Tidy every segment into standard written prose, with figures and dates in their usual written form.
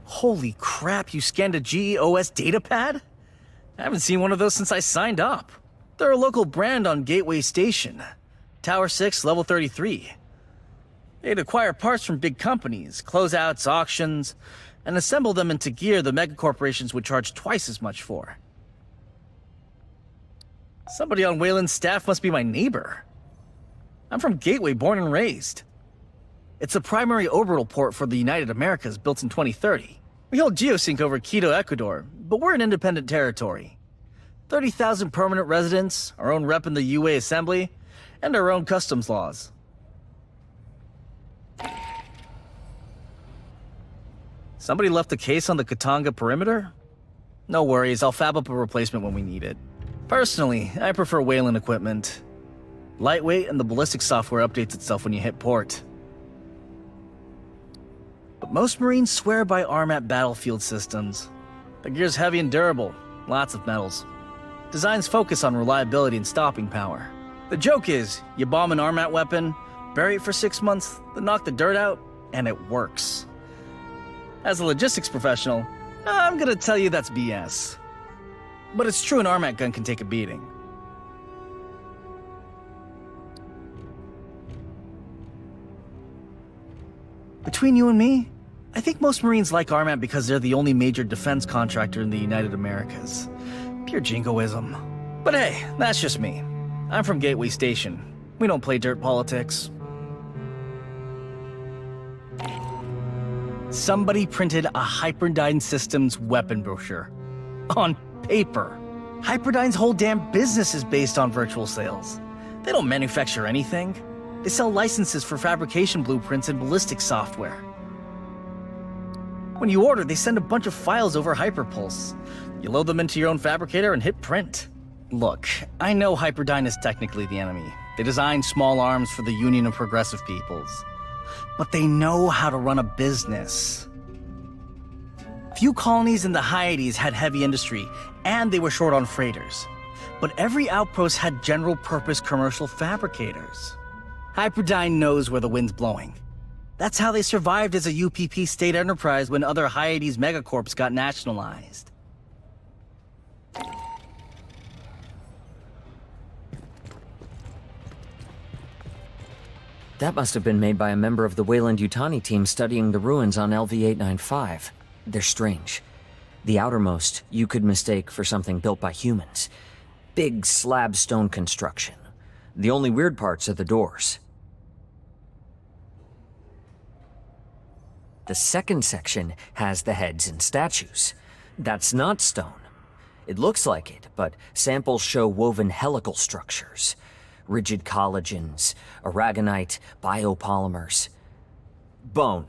Holy crap, you scanned a GEOS datapad? I haven't seen one of those since I signed up. They're a local brand on Gateway Station. Tower 6, level 33. They'd acquire parts from big companies, closeouts, auctions, and assemble them into gear the megacorporations would charge twice as much for. Somebody on Wayland's staff must be my neighbor. I'm from Gateway, born and raised. It's a primary orbital port for the United Americas, built in 2030. We hold geosync over Quito, Ecuador, but we're an independent territory. 30,000 permanent residents, our own rep in the UA Assembly, and our own customs laws. Somebody left a case on the Katanga perimeter? No worries, I'll fab up a replacement when we need it. Personally, I prefer Wayland equipment. Lightweight, and the ballistic software updates itself when you hit port. But most Marines swear by RMAT battlefield systems. The gear's heavy and durable, lots of metals. Designs focus on reliability and stopping power. The joke is, you bomb an RMAT weapon, bury it for 6 months, then knock the dirt out, and it works. As a logistics professional, I'm gonna tell you that's BS. But it's true an RMAT gun can take a beating. Between you and me, I think most Marines like RMAT because they're the only major defense contractor in the United Americas. Pure jingoism. But hey, that's just me. I'm from Gateway Station. We don't play dirt politics. Somebody printed a Hyperdyne Systems weapon brochure. On paper. Hyperdyne's whole damn business is based on virtual sales. They don't manufacture anything. They sell licenses for fabrication blueprints and ballistic software. When you order, they send a bunch of files over Hyperpulse. You load them into your own fabricator and hit print. Look, I know Hyperdyne is technically the enemy. They design small arms for the Union of Progressive Peoples. But they know how to run a business. Few colonies in the Hyades had heavy industry, and they were short on freighters. But every outpost had general-purpose commercial fabricators. Hyperdyne knows where the wind's blowing. That's how they survived as a UPP state enterprise when other Hyades megacorps got nationalized. That must have been made by a member of the Weyland-Yutani team studying the ruins on LV-895. They're strange. The outermost, you could mistake for something built by humans. Big slab stone construction. The only weird parts are the doors. The second section has the heads and statues. That's not stone. It looks like it, but samples show woven helical structures. Rigid collagens, aragonite, biopolymers. Bone.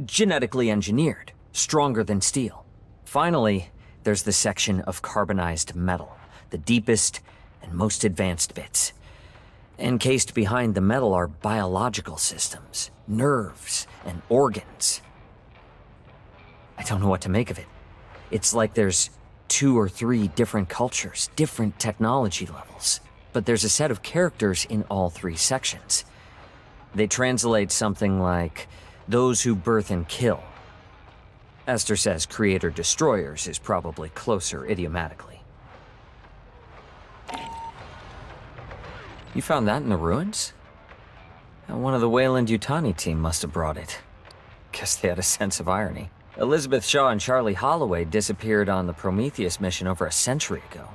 Genetically engineered, stronger than steel. Finally, there's the section of carbonized metal, the deepest and most advanced bits. Encased behind the metal are biological systems, nerves, and organs. I don't know what to make of it. It's like there's 2 or 3 different cultures, different technology levels. But there's a set of characters in all 3 sections. They translate something like, those who birth and kill. Esther says creator-destroyers is probably closer idiomatically. You found that in the ruins? One of the Weyland-Yutani team must have brought it. Guess they had a sense of irony. Elizabeth Shaw and Charlie Holloway disappeared on the Prometheus mission over a century ago.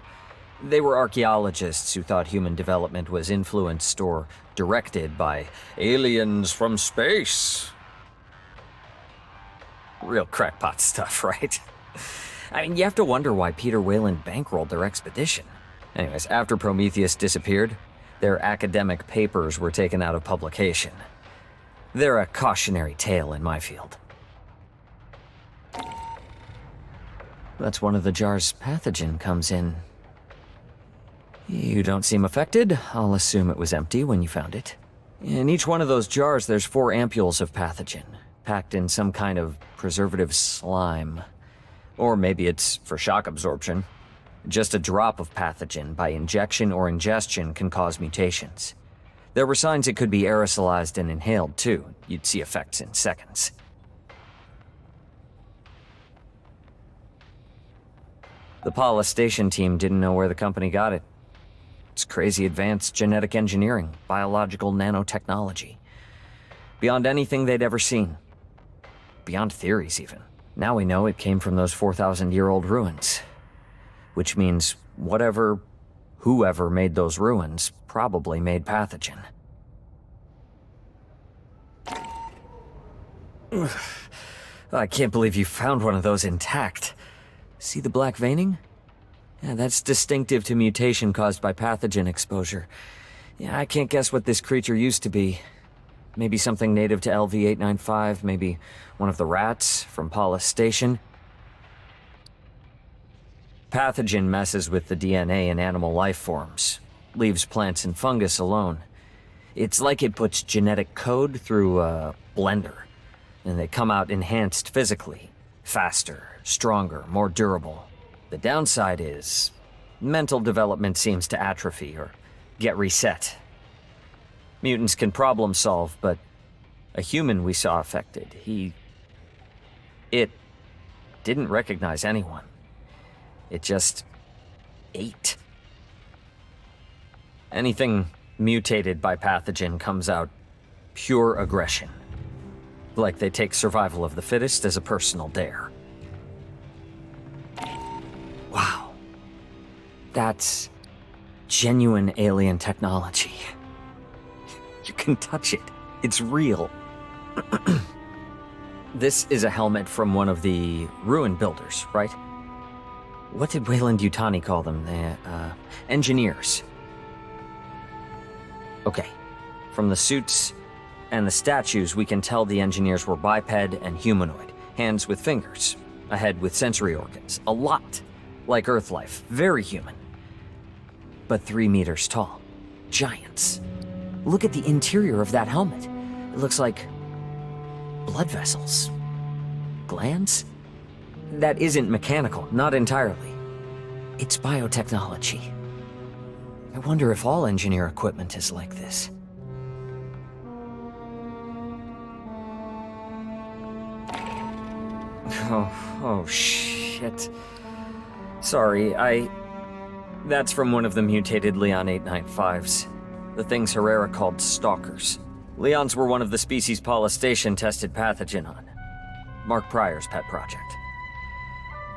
They were archaeologists who thought human development was influenced or directed by aliens from space. Real crackpot stuff, right? I mean, you have to wonder why Peter Weyland bankrolled their expedition. Anyways, after Prometheus disappeared, their academic papers were taken out of publication. They're a cautionary tale in my field. That's one of the jars' pathogen comes in. You don't seem affected. I'll assume it was empty when you found it. In each one of those jars, there's 4 ampules of pathogen, packed in some kind of preservative slime. Or maybe it's for shock absorption. Just a drop of pathogen by injection or ingestion can cause mutations. There were signs it could be aerosolized and inhaled, too. You'd see effects in seconds. The Paula Station team didn't know where the company got it. It's crazy advanced genetic engineering, biological nanotechnology. Beyond anything they'd ever seen. Beyond theories, even. Now we know it came from those 4,000-year-old ruins. Which means whoever made those ruins probably made pathogen. I can't believe you found one of those intact. See the black veining? Yeah, that's distinctive to mutation caused by pathogen exposure. Yeah, I can't guess what this creature used to be. Maybe something native to LV-895, maybe one of the rats from Paula Station. Pathogen messes with the DNA in animal life forms, leaves plants and fungus alone. It's like it puts genetic code through a blender, and they come out enhanced physically, faster, stronger, more durable. The downside is, mental development seems to atrophy or get reset. Mutants can problem solve, but a human we saw affected, it didn't recognize anyone. It just ate. Anything mutated by pathogen comes out pure aggression. Like they take survival of the fittest as a personal dare. Wow. That's genuine alien technology. You can touch it. It's real. This is a helmet from one of the ruin builders, right? What did Wayland Yutani call them? Engineers. Okay. From the suits and the statues, we can tell the engineers were biped and humanoid. Hands with fingers. A head with sensory organs. A lot like Earth life. Very human. But 3 meters tall. Giants. Look at the interior of that helmet. It looks like blood vessels. Glands? That isn't mechanical, not entirely. It's biotechnology. I wonder if all engineer equipment is like this. Oh shit. Sorry, That's from one of the mutated Leon 895s. The things Herrera called stalkers. Leons were one of the species Paula Station tested pathogen on. Mark Pryor's pet project.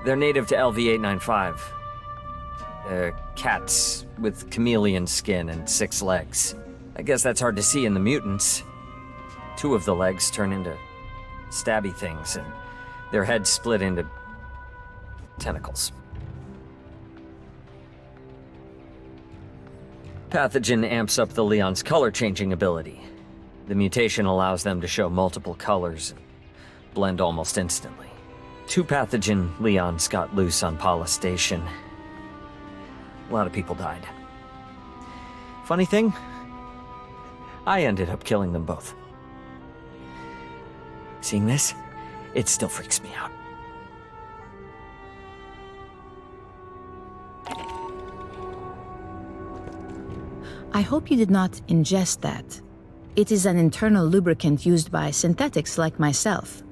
They're native to LV-895. Cats with chameleon skin and 6 legs. I guess that's hard to see in the mutants. 2 of the legs turn into stabby things, and their heads split into tentacles. Pathogen amps up the Leon's color-changing ability. The mutation allows them to show multiple colors and blend almost instantly. 2 pathogen Leons got loose on Paula Station. A lot of people died. Funny thing, I ended up killing them both. Seeing this, it still freaks me out. I hope you did not ingest that. It is an internal lubricant used by synthetics like myself.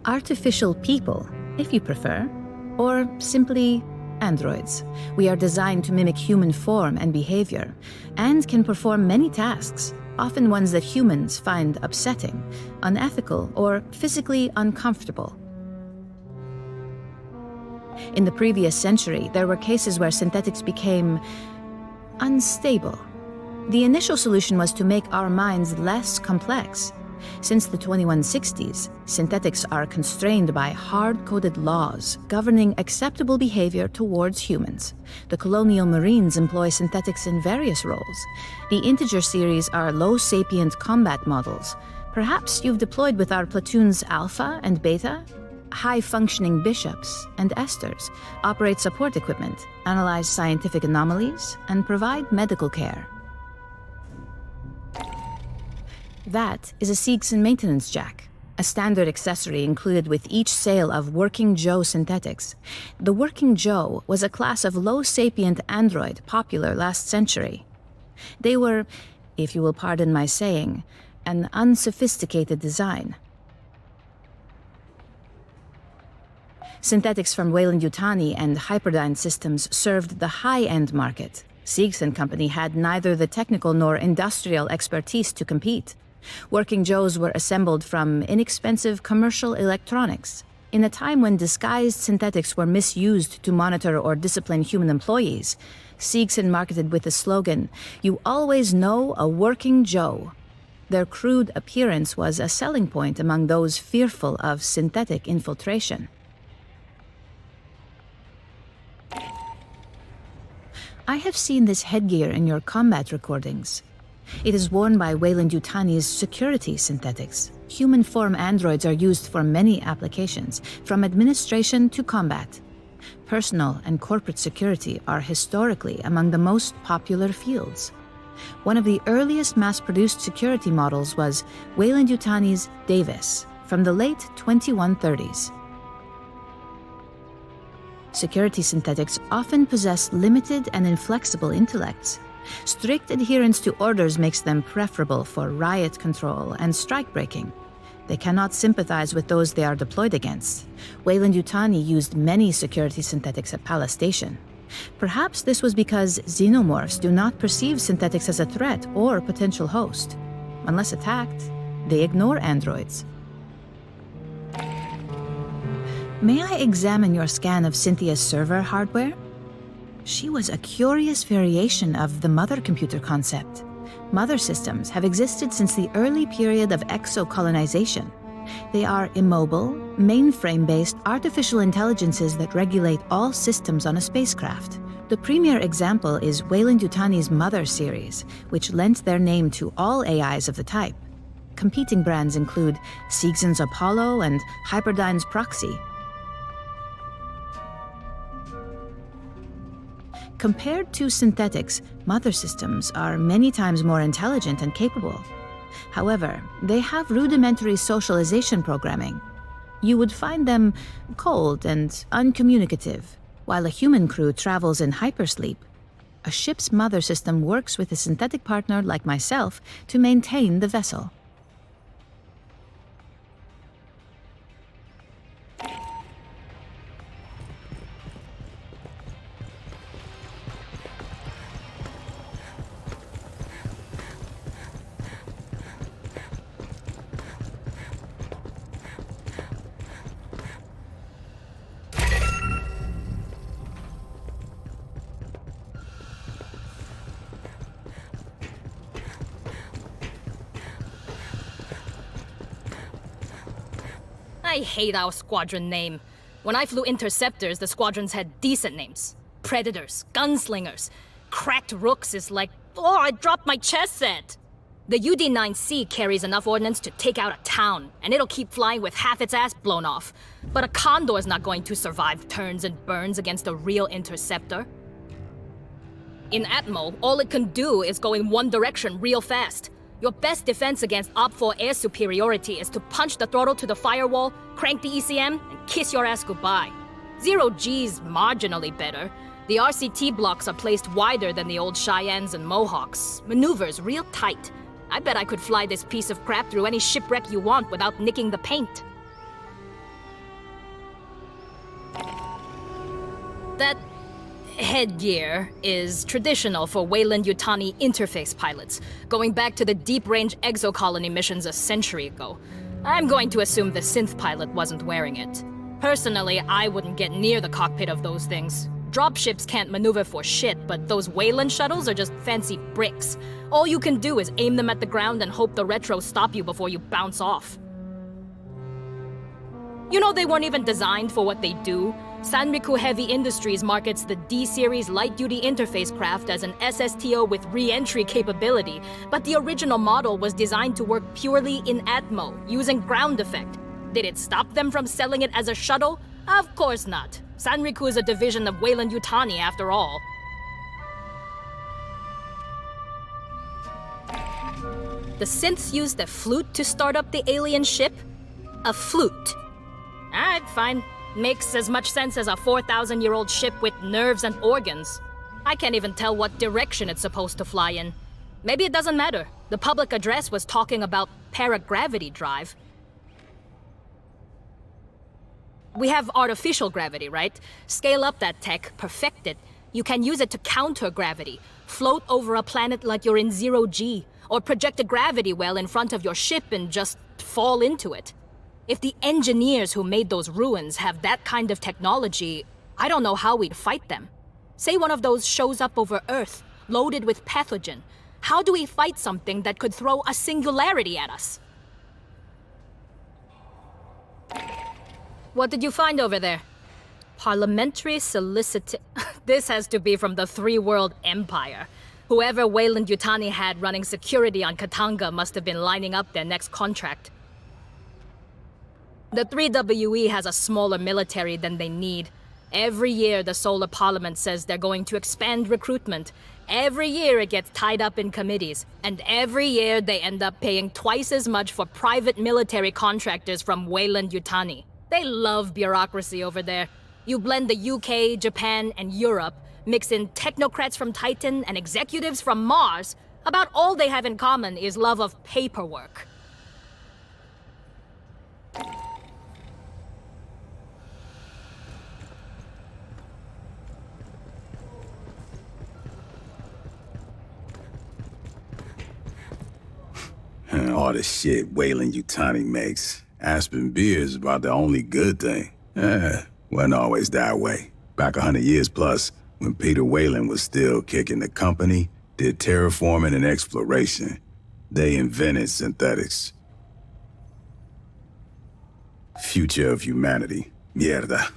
Artificial people, if you prefer, or simply androids. We are designed to mimic human form and behavior, and can perform many tasks, often ones that humans find upsetting, unethical, or physically uncomfortable. In the previous century, there were cases where synthetics became unstable. The initial solution was to make our minds less complex. Since the 2160s, synthetics are constrained by hard-coded laws governing acceptable behavior towards humans. The colonial marines employ synthetics in various roles. The integer series are low-sapient combat models. Perhaps you've deployed with our platoons Alpha and Beta? High-functioning bishops and esters operate support equipment, analyze scientific anomalies, and provide medical care. That is a Seegson maintenance jack, a standard accessory included with each sale of Working Joe synthetics. The Working Joe was a class of low-sapient android popular last century. They were, if you will pardon my saying, an unsophisticated design. Synthetics from Weyland-Yutani and Hyperdyne systems served the high-end market. Siegs and Company had neither the technical nor industrial expertise to compete. Working Joes were assembled from inexpensive commercial electronics. In a time when disguised synthetics were misused to monitor or discipline human employees, Siegson marketed with the slogan, "You always know a working Joe." Their crude appearance was a selling point among those fearful of synthetic infiltration. I have seen this headgear in your combat recordings. It is worn by Weyland-Yutani's security synthetics. Human form androids are used for many applications, from administration to combat. Personal and corporate security are historically among the most popular fields. One of the earliest mass-produced security models was Weyland-Yutani's Davis from the late 2130s. Security synthetics often possess limited and inflexible intellects. Strict adherence to orders makes them preferable for riot control and strike-breaking. They cannot sympathize with those they are deployed against. Weyland-Yutani used many security synthetics at Pala Station. Perhaps this was because xenomorphs do not perceive synthetics as a threat or potential host. Unless attacked, they ignore androids. May I examine your scan of Cynthia's server hardware? She was a curious variation of the mother computer concept. Mother systems have existed since the early period of exocolonization. They are immobile, mainframe-based artificial intelligences that regulate all systems on a spacecraft. The premier example is Weyland-Yutani's Mother series, which lent their name to all AIs of the type. Competing brands include Siegson's Apollo and Hyperdyne's Proxy. Compared to synthetics, mother systems are many times more intelligent and capable. However, they have rudimentary socialization programming. You would find them cold and uncommunicative, while a human crew travels in hypersleep. A ship's mother system works with a synthetic partner like myself to maintain the vessel. I hate our squadron name. When I flew interceptors, the squadrons had decent names. Predators, gunslingers. Cracked Rooks is like, oh, I dropped my chess set. The UD-9C carries enough ordnance to take out a town, and it'll keep flying with half its ass blown off. But a Condor's not going to survive turns and burns against a real interceptor. In Atmo, all it can do is go in one direction real fast. Your best defense against Op-4 air superiority is to punch the throttle to the firewall, crank the ECM, and kiss your ass goodbye. Zero G's marginally better. The RCT blocks are placed wider than the old Cheyennes and Mohawks. Maneuvers real tight. I bet I could fly this piece of crap through any shipwreck you want without nicking the paint. That headgear is traditional for Weyland-Yutani interface pilots, going back to the deep-range exocolony missions a century ago. I'm going to assume the synth pilot wasn't wearing it. Personally, I wouldn't get near the cockpit of those things. Dropships can't maneuver for shit, but those Weyland shuttles are just fancy bricks. All you can do is aim them at the ground and hope the retros stop you before you bounce off. You know they weren't even designed for what they do? Sanriku Heavy Industries markets the D-Series light-duty interface craft as an SSTO with re-entry capability, but the original model was designed to work purely in Atmo, using ground effect. Did it stop them from selling it as a shuttle? Of course not. Sanriku is a division of Weyland-Yutani after all. The synths used a flute to start up the alien ship? A flute. Alright, fine. Makes as much sense as a 4,000-year-old ship with nerves and organs. I can't even tell what direction it's supposed to fly in. Maybe it doesn't matter. The public address was talking about paragravity drive. We have artificial gravity, right? Scale up that tech, perfect it. You can use it to counter gravity. Float over a planet like you're in 0G. Or project a gravity well in front of your ship and just fall into it. If the engineers who made those ruins have that kind of technology, I don't know how we'd fight them. Say one of those shows up over Earth, loaded with pathogen. How do we fight something that could throw a singularity at us? What did you find over there? Parliamentary solicit... This has to be from the Three-World Empire. Whoever Wayland Yutani had running security on Katanga must have been lining up their next contract. The 3WE has a smaller military than they need. Every year the Solar Parliament says they're going to expand recruitment. Every year it gets tied up in committees. And every year they end up paying twice as much for private military contractors from Wayland Yutani. They love bureaucracy over there. You blend the UK, Japan, and Europe, mix in technocrats from Titan and executives from Mars. About all they have in common is love of paperwork. All the shit Wayland Yutani makes. Aspen beer is about the only good thing. Wasn't always that way. Back 100 years plus, when Peter Wayland was still kicking the company, did terraforming and exploration. They invented synthetics. Future of humanity. Mierda.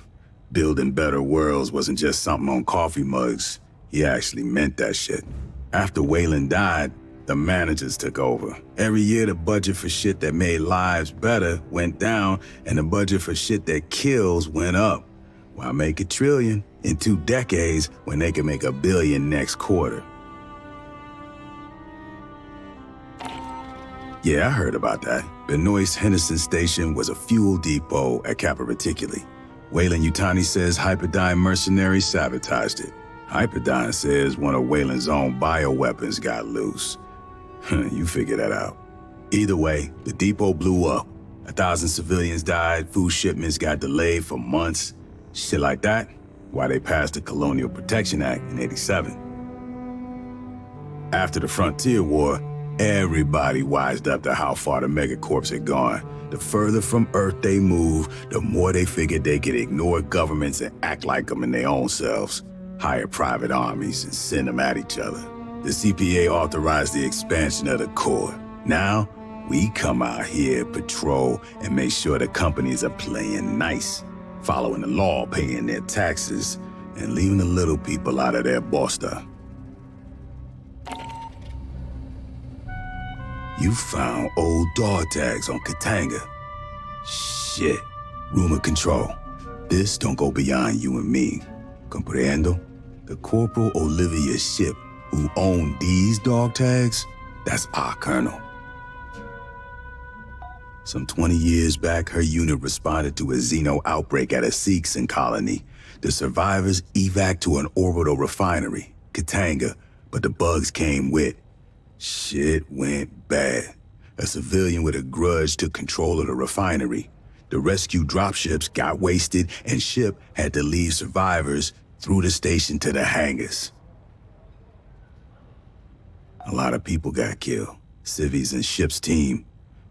Building better worlds wasn't just something on coffee mugs. He actually meant that shit. After Wayland died, the managers took over. Every year the budget for shit that made lives better went down, and the budget for shit that kills went up. Why make $1 trillion in 2 decades when they can make $1 billion next quarter? Yeah, I heard about that. Benoist Henderson Station was a fuel depot at Kappa Reticuli. Wayland Yutani says Hyperdyne mercenaries sabotaged it. Hyperdyne says one of Wayland's own bioweapons got loose. You figure that out. Either way, the depot blew up. 1,000 civilians died, food shipments got delayed for months. Shit like that, why they passed the Colonial Protection Act in '87. After the Frontier War, everybody wised up to how far the megacorps had gone. The further from Earth they moved, the more they figured they could ignore governments and act like them in their own selves. Hire private armies and send them at each other. The CPA authorized the expansion of the Corps. Now, we come out here, patrol, and make sure the companies are playing nice, following the law, paying their taxes, and leaving the little people out of their bosta. You found old dog tags on Katanga. Shit. Rumor control. This don't go beyond you and me. Comprendo? The Corporal Olivia ship who owned these dog tags, that's our colonel. Some 20 years back, her unit responded to a Xeno outbreak at a Seegson colony. The survivors evac to an orbital refinery, Katanga, but the bugs came with. Shit went bad. A civilian with a grudge took control of the refinery. The rescue dropships got wasted, and ship had to leave survivors through the station to the hangars. A lot of people got killed. Civvies and ship's team.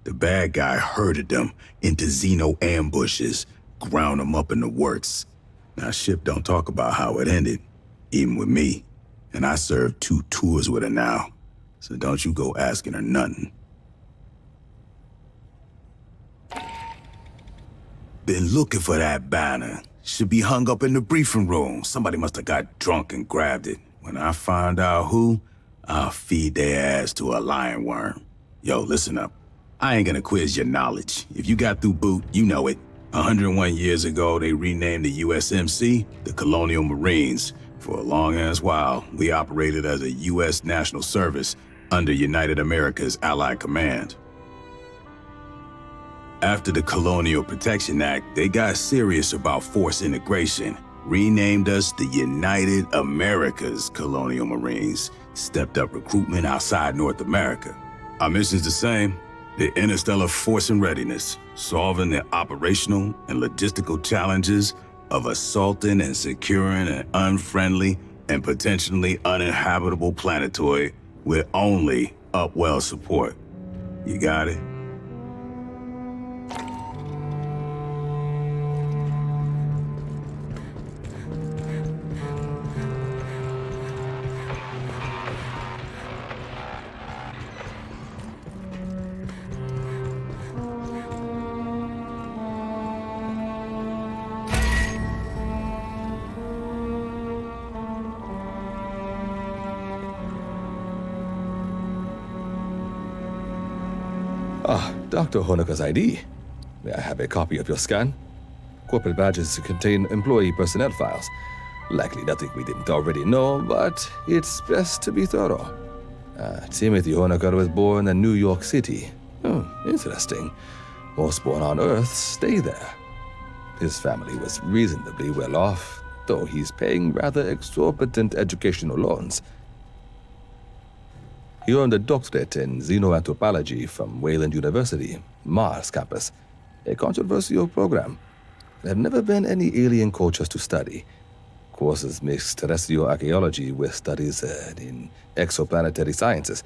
The bad guy herded them into Xeno ambushes, ground them up in the works. Now, ship don't talk about how it ended, even with me. And I served 2 tours with her now. So don't you go asking her nothing. Been looking for that banner. Should be hung up in the briefing room. Somebody must have got drunk and grabbed it. When I find out who, I'll feed their ass to a lion worm. Yo, listen up. I ain't gonna quiz your knowledge. If you got through boot, you know it. 101 years ago, they renamed the USMC the Colonial Marines. For a long-ass while, we operated as a U.S. national service under United America's Allied Command. After the Colonial Protection Act, they got serious about force integration, renamed us the United America's Colonial Marines, stepped up recruitment outside North America. Our mission's the same, The interstellar force and readiness, solving the operational and logistical challenges of assaulting and securing an unfriendly and potentially uninhabitable planetoid with only upwell support. You got it? Ah, Dr. Honoka's ID. May I have a copy of your scan? Corporate badges contain employee personnel files. Likely nothing we didn't already know, but it's best to be thorough. Timothy Honoka was born in New York City. Oh, interesting. Most born on Earth stay there. His family was reasonably well off, though he's paying rather exorbitant educational loans. He earned a doctorate in xenoanthropology from Wayland University, Mars campus, a controversial program. There have never been any alien cultures to study. Courses mix terrestrial archaeology with studies in exoplanetary sciences.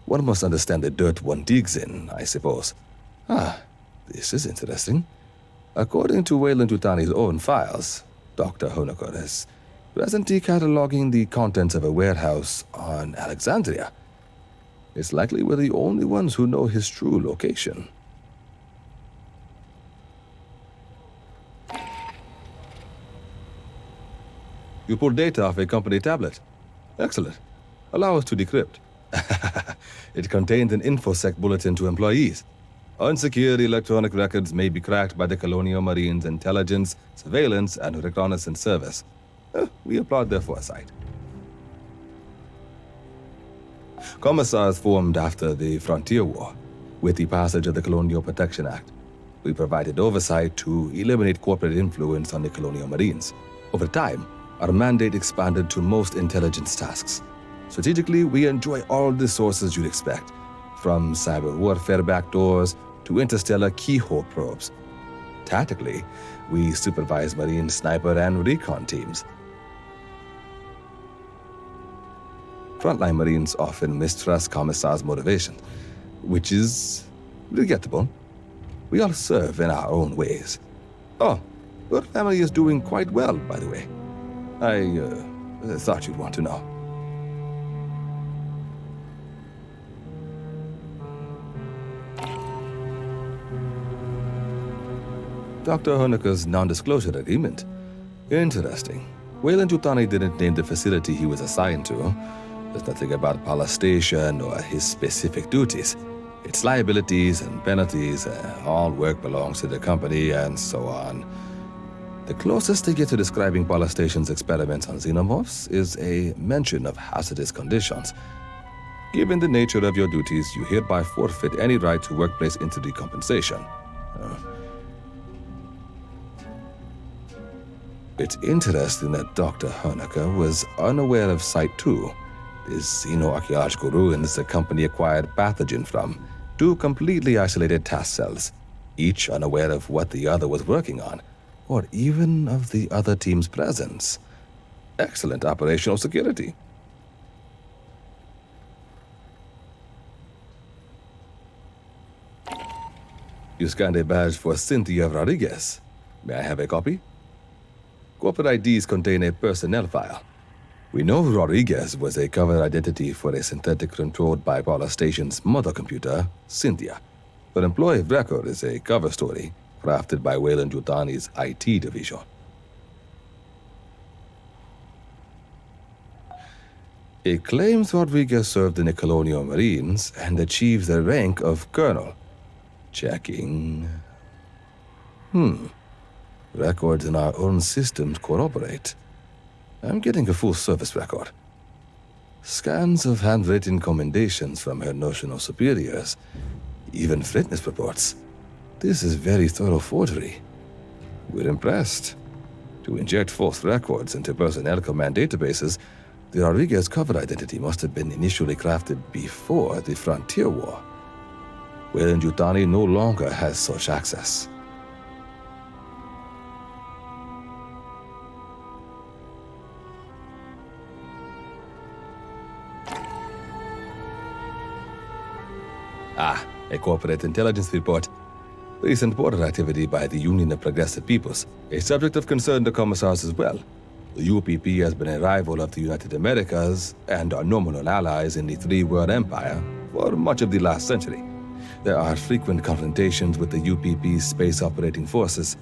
One must understand the dirt one digs in, I suppose. Ah, this is interesting. According to Wayland Yutani's own files, Dr. Honoka is presently cataloging the contents of a warehouse on Alexandria. It's likely we're the only ones who know his true location. You pulled data off a company tablet. Excellent. Allow us to decrypt. It contained an InfoSec bulletin to employees. Unsecured electronic records may be cracked by the Colonial Marines' intelligence, surveillance, and reconnaissance service. We applaud their foresight. Commissars formed after the Frontier War. With the passage of the Colonial Protection Act, we provided oversight to eliminate corporate influence on the Colonial Marines. Over time, our mandate expanded to most intelligence tasks. Strategically, we enjoy all the sources you'd expect, from cyber warfare backdoors to interstellar keyhole probes. Tactically, we supervise Marine sniper and recon teams. Frontline Marines often mistrust Commissar's motivation, which is regrettable. We all serve in our own ways. Oh, your family is doing quite well, by the way. I thought you'd want to know. Dr. Honoka's non-disclosure agreement. Interesting. Wayland Yutani didn't name the facility he was assigned to. There's nothing about Pala Station or his specific duties. Its liabilities and penalties, all work belongs to the company, and so on. The closest they get to describing Pala Station's experiments on xenomorphs is a mention of hazardous conditions. Given the nature of your duties, you hereby forfeit any right to workplace injury compensation. It's interesting that Dr. Honoka was unaware of Site 2, the xenoarchaeological ruins the company acquired pathogen from, two completely isolated task cells, each unaware of what the other was working on, or even of the other team's presence. Excellent operational security. You scanned a badge for Cynthia Rodriguez. May I have a copy? Corporate IDs contain a personnel file. We know Rodriguez was a cover identity for a synthetic controlled by Paula Station's mother computer, Cynthia. Her employee of record is a cover story crafted by Wayland Yutani's IT division. It claims Rodriguez served in the Colonial Marines and achieved the rank of colonel. Checking. Records in our own systems corroborate. I'm getting a full service record. Scans of handwritten commendations from her notional superiors, even fitness reports. This is very thorough forgery. We're impressed. To inject false records into personnel command databases, the Rodriguez cover identity must have been initially crafted before the Frontier War. Weyland-Yutani no longer has such access. A corporate intelligence report. Recent border activity by the Union of Progressive Peoples, a subject of concern to commissars as well. The UPP has been a rival of the United Americas and our nominal allies in the Three World Empire for much of the last century. There are frequent confrontations with the UPP's space operating forces.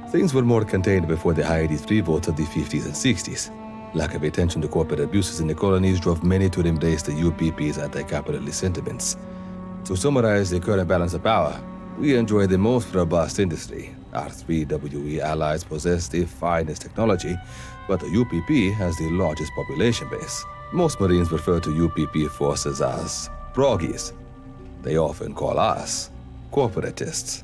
Things were more contained before the Hyades revolts of the 50s and 60s. Lack of attention to corporate abuses in the colonies drove many to embrace the UPP's anti-capitalist sentiments. To summarize the current balance of power, we enjoy the most robust industry. Our three WE allies possess the finest technology, but the UPP has the largest population base. Most Marines refer to UPP forces as proggies. They often call us corporatists.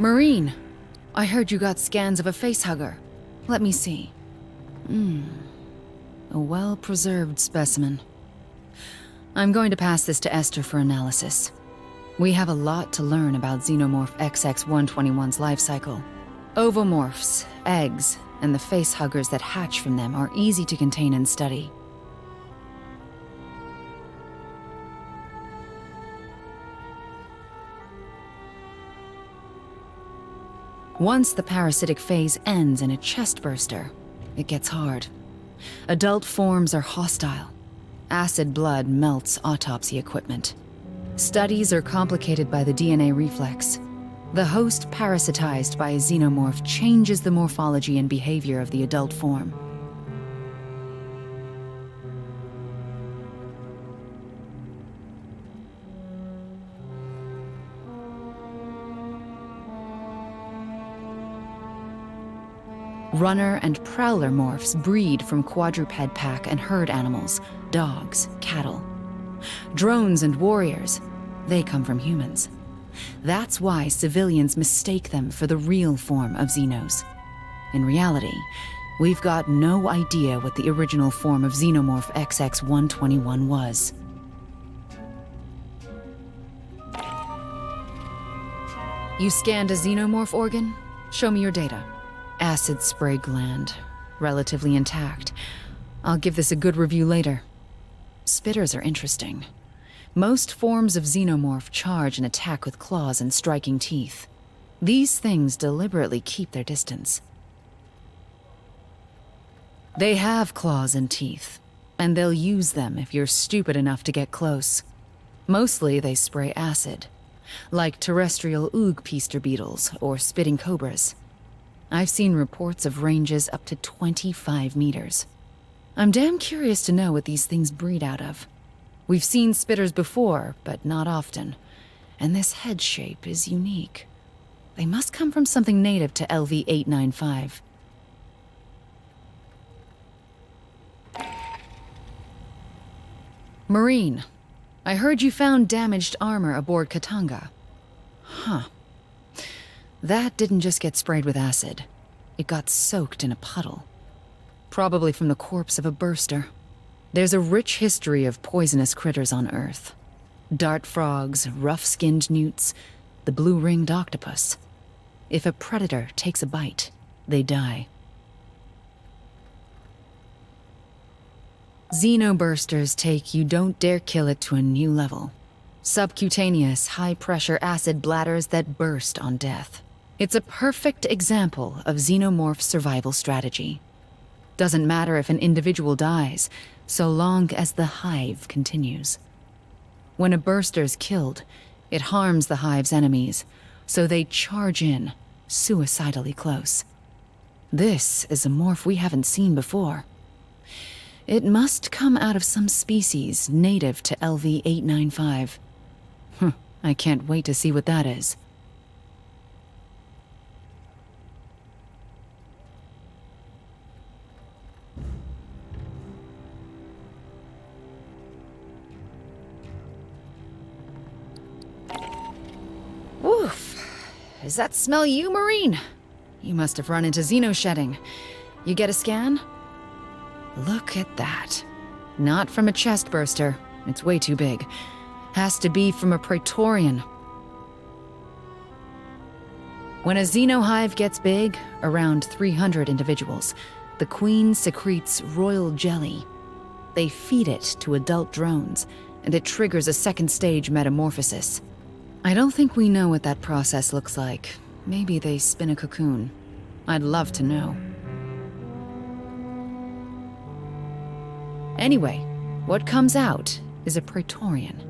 Marine, I heard you got scans of a facehugger. Let me see. A well-preserved specimen. I'm going to pass this to Esther for analysis. We have a lot to learn about xenomorph XX-121's life cycle. Ovomorphs, eggs, and the facehuggers that hatch from them are easy to contain and study. Once the parasitic phase ends in a chest burster, it gets hard. Adult forms are hostile. Acid blood melts autopsy equipment. Studies are complicated by the DNA reflex. The host parasitized by a xenomorph changes the morphology and behavior of the adult form. Runner and prowler morphs breed from quadruped pack and herd animals, dogs, cattle. Drones and warriors, they come from humans. That's why civilians mistake them for the real form of Xenos. In reality, we've got no idea what the original form of Xenomorph XX-121 was. You scanned a Xenomorph organ? Show me your data. Acid spray gland, relatively intact. I'll give this a good review later. Spitters are interesting. Most forms of xenomorph charge and attack with claws and striking teeth. These things deliberately keep their distance. They have claws and teeth, and they'll use them if you're stupid enough to get close. Mostly they spray acid, like terrestrial oogpeister beetles or spitting cobras. I've seen reports of ranges up to 25 meters. I'm damn curious to know what these things breed out of. We've seen spitters before, but not often. And this head shape is unique. They must come from something native to LV-895. Marine, I heard you found damaged armor aboard Katanga. Huh. That didn't just get sprayed with acid. It got soaked in a puddle. Probably from the corpse of a burster. There's a rich history of poisonous critters on Earth. Dart frogs, rough-skinned newts, the blue-ringed octopus. If a predator takes a bite, they die. Xenobursters take you don't dare kill it to a new level. Subcutaneous, high-pressure acid bladders that burst on death. It's a perfect example of xenomorph survival strategy. Doesn't matter if an individual dies, so long as the hive continues. When a burster's killed, it harms the hive's enemies, so they charge in, suicidally close. This is a morph we haven't seen before. It must come out of some species native to LV-895. I can't wait to see what that is. Does that smell you, Marine? You must have run into xenoshedding. You get a scan? Look at that. Not from a chest burster. It's way too big. Has to be from a Praetorian. When a xenohive gets big, around 300 individuals, the queen secretes royal jelly. They feed it to adult drones, and it triggers a second stage metamorphosis. I don't think we know what that process looks like. Maybe they spin a cocoon. I'd love to know. Anyway, what comes out is a Praetorian,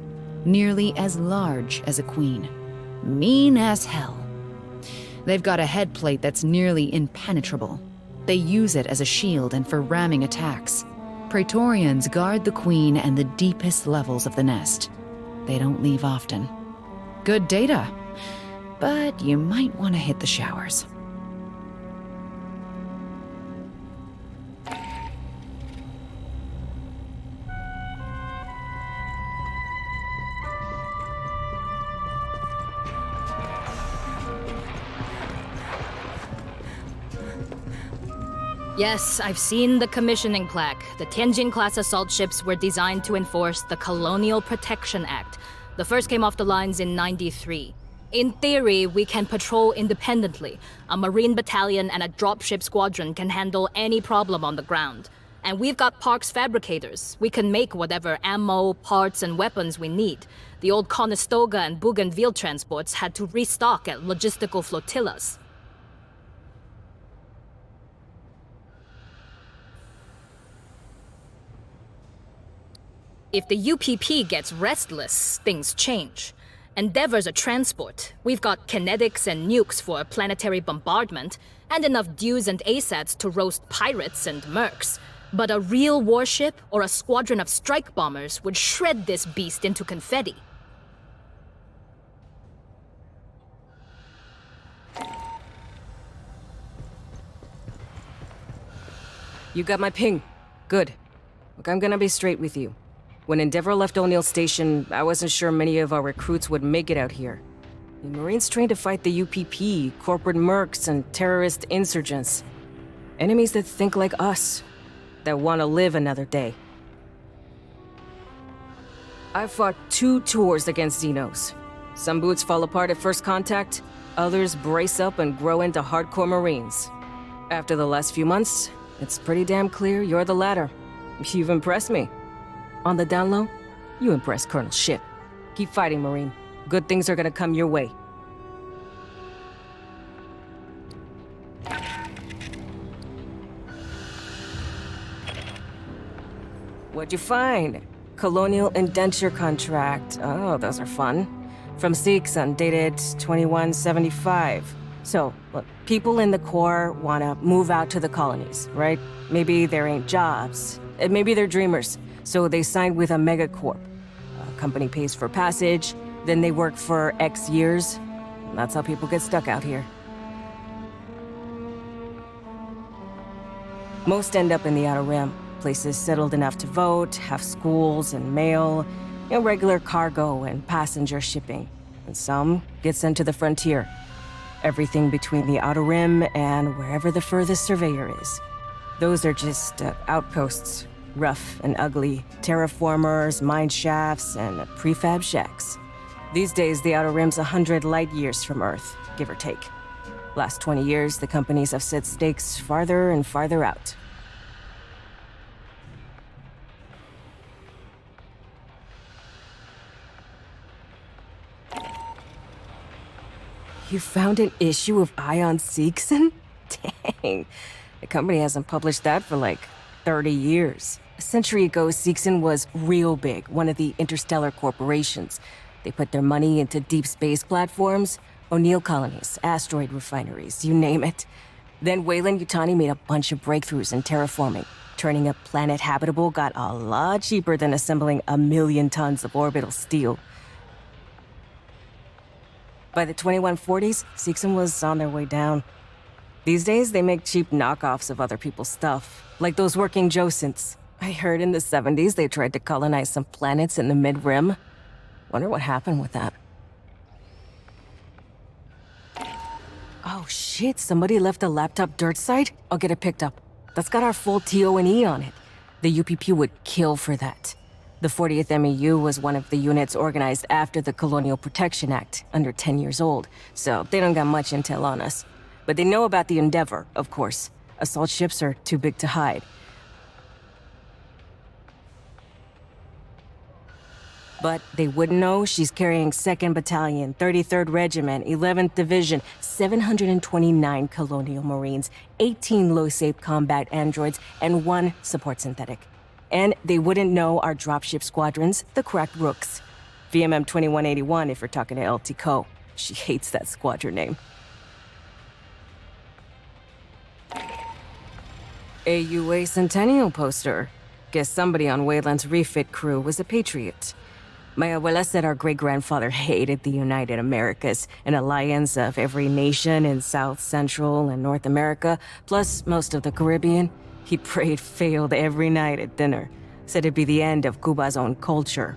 nearly as large as a queen. Mean as hell. They've got a head plate that's nearly impenetrable. They use it as a shield and for ramming attacks. Praetorians guard the queen and the deepest levels of the nest. They don't leave often. Good data, but you might want to hit the showers. Yes, I've seen the commissioning plaque. The Tianjin-class assault ships were designed to enforce the Colonial Protection Act. The first came off the lines in '93. In theory, we can patrol independently. A Marine battalion and a dropship squadron can handle any problem on the ground. And we've got Park's fabricators. We can make whatever ammo, parts, and weapons we need. The old Conestoga and Bougainville transports had to restock at logistical flotillas. If the UPP gets restless, things change. Endeavor's a transport. We've got kinetics and nukes for planetary bombardment, and enough Dews and ASATs to roast pirates and mercs. But a real warship or a squadron of strike bombers would shred this beast into confetti. You got my ping. Good. Look, I'm gonna be straight with you. When Endeavor left O'Neill Station, I wasn't sure many of our recruits would make it out here. The Marines trained to fight the UPP, corporate mercs, and terrorist insurgents. Enemies that think like us, that want to live another day. I've fought 2 tours against Xenos. Some boots fall apart at first contact, others brace up and grow into hardcore Marines. After the last few months, it's pretty damn clear you're the latter. You've impressed me. On the down low, you impressed Colonel Ship. Keep fighting, Marine. Good things are gonna come your way. What'd you find? Colonial indenture contract. Oh, those are fun. From Seegson, dated 2175. So, look, people in the Corps wanna move out to the colonies, right? Maybe there ain't jobs. Maybe they're dreamers. So they signed with a megacorp. A company pays for passage, then they work for X years. That's how people get stuck out here. Most end up in the Outer Rim, places settled enough to vote, have schools and mail, regular cargo and passenger shipping. And some get sent to the frontier. Everything between the Outer Rim and wherever the furthest surveyor is. Those are just outposts. Rough and ugly, terraformers, mine shafts, and prefab shacks. These days, the Outer Rim's 100 light years from Earth, give or take. Last 20 years, the companies have set stakes farther and farther out. You found an issue of Ion Seegson? Dang. The company hasn't published that for like 30 years. A century ago, Seegson was real big, one of the interstellar corporations. They put their money into deep space platforms, O'Neill colonies, asteroid refineries, you name it. Then Weyland-Yutani made a bunch of breakthroughs in terraforming. Turning a planet habitable got a lot cheaper than assembling 1 million tons of orbital steel. By the 2140s, Seegson was on their way down. These days, they make cheap knockoffs of other people's stuff, like those working Josynths. I heard in the 70s they tried to colonize some planets in the Mid-Rim. Wonder what happened with that. Oh shit, somebody left a laptop dirt site? I'll get it picked up. That's got our full TO&E on it. The UPP would kill for that. The 40th MEU was one of the units organized after the Colonial Protection Act, under 10 years old, so they don't got much intel on us. But they know about the Endeavor, of course. Assault ships are too big to hide. But they wouldn't know she's carrying 2nd Battalion, 33rd Regiment, 11th Division, 729 Colonial Marines, 18 low-safe combat androids, and 1 support synthetic. And they wouldn't know our dropship squadrons, the cracked rooks. VMM 2181 if you're talking to LT Co. She hates that squadron name. AUA Centennial poster. Guess somebody on Wayland's refit crew was a patriot. My abuela said our great-grandfather hated the United Americas, an alliance of every nation in South, Central, and North America, plus most of the Caribbean. He prayed failed every night at dinner. Said it'd be the end of Cuba's own culture.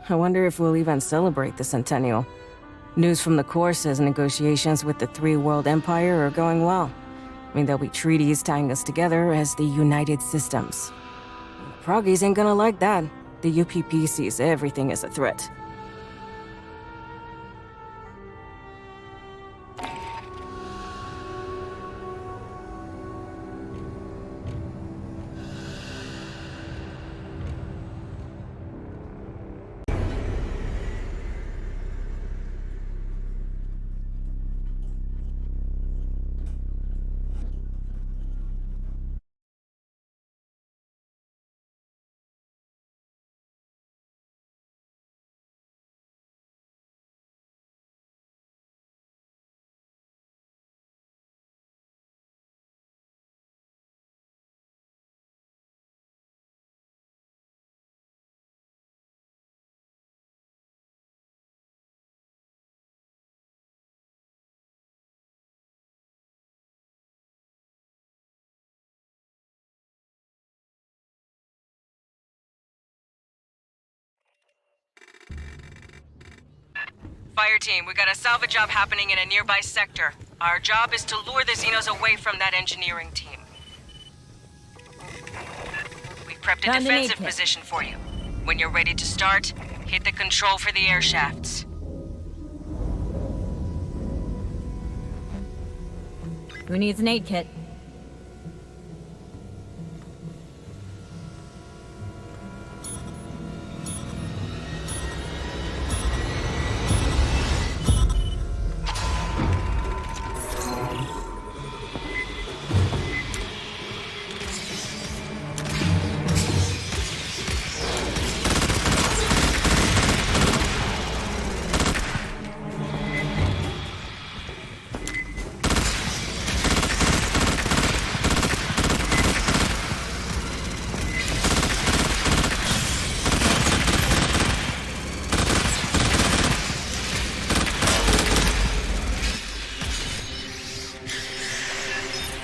I wonder if we'll even celebrate the centennial. News from the Corps says negotiations with the Three World Empire are going well. I mean, there'll be treaties tying us together as the United Systems. Froggies ain't gonna like that. The UPP sees everything as a threat. Fireteam, we got a salvage job happening in a nearby sector. Our job is to lure the Xenos away from that engineering team. We've prepped a defensive position for you. When you're ready to start, hit the control for the air shafts. Who needs an aid kit?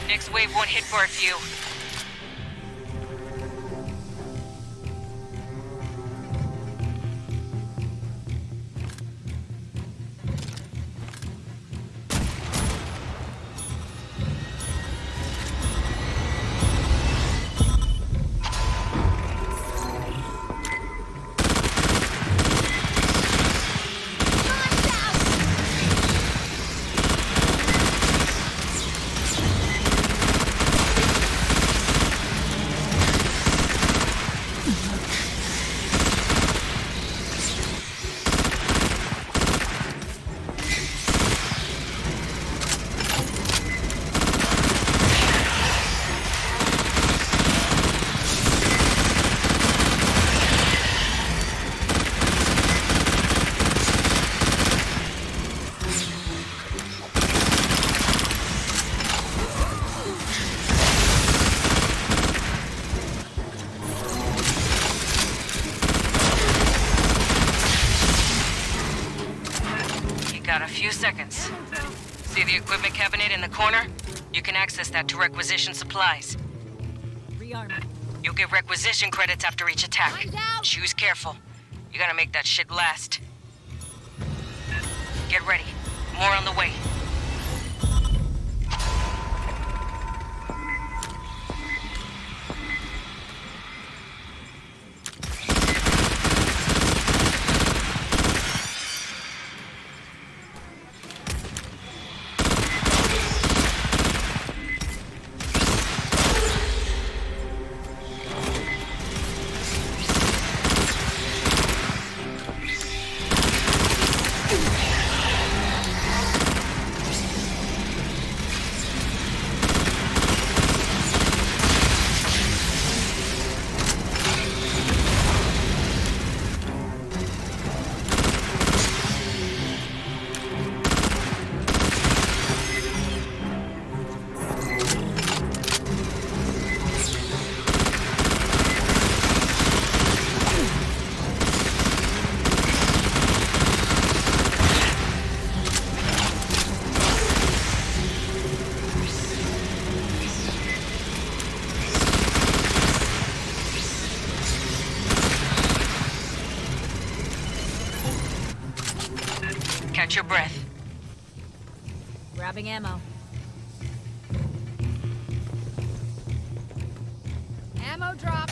Next wave won't hit for a few. Got a few seconds. See the equipment cabinet in the corner? You can access that to requisition supplies. You'll get requisition credits after each attack. Choose careful. You gotta make that shit last. Get ready. More on the way. Catch your breath. Grabbing ammo. Ammo drop.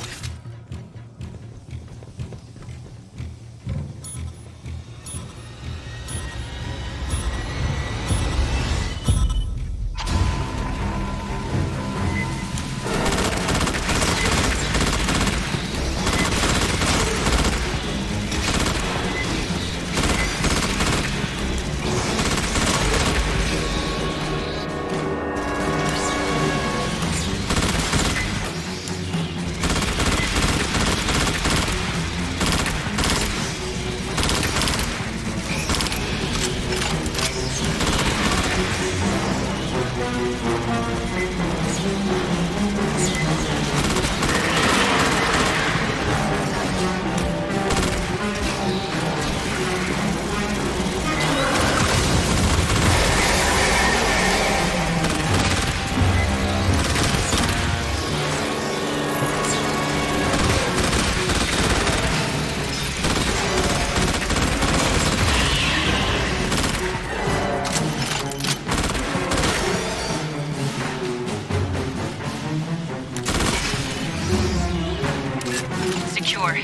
Secure.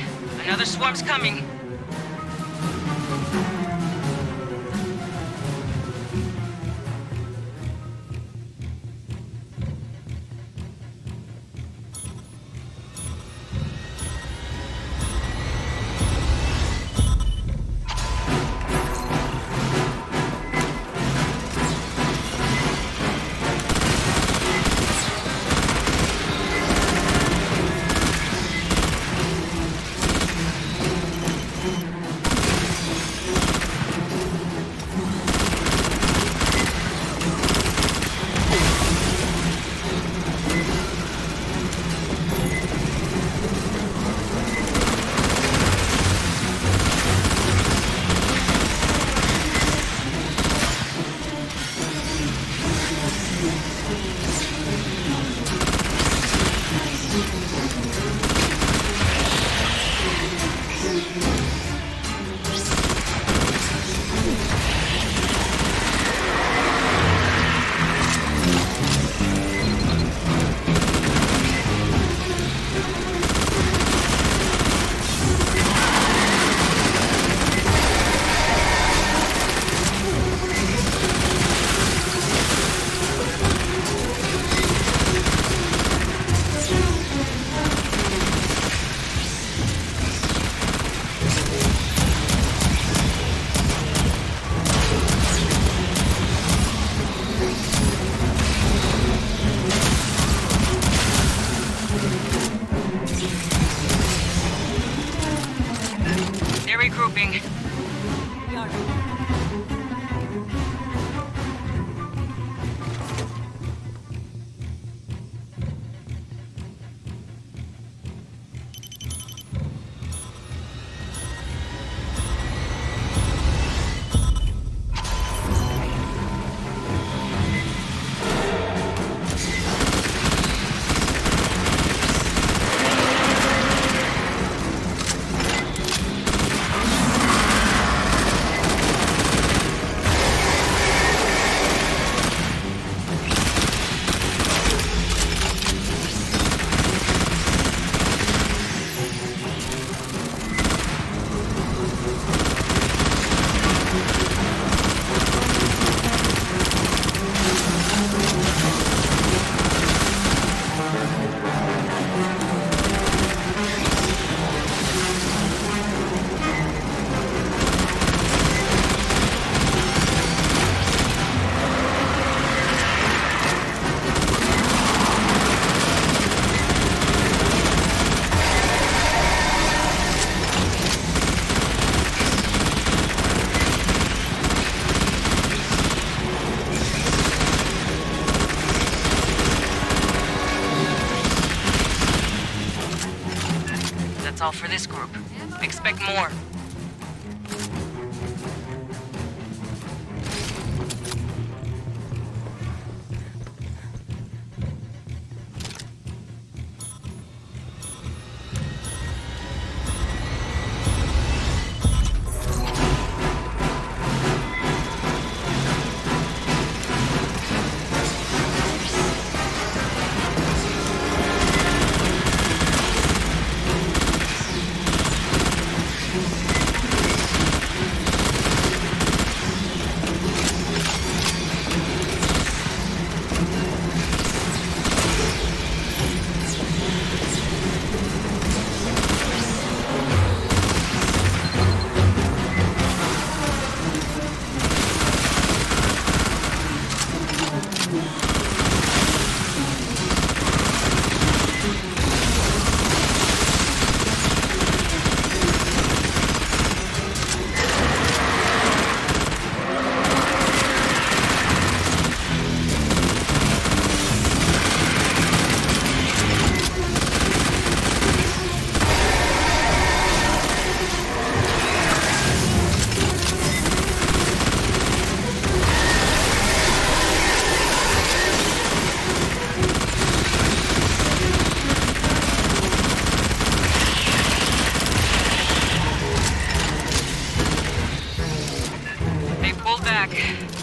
Another swarm's coming. They're regrouping. this group. Expect more.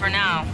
For now.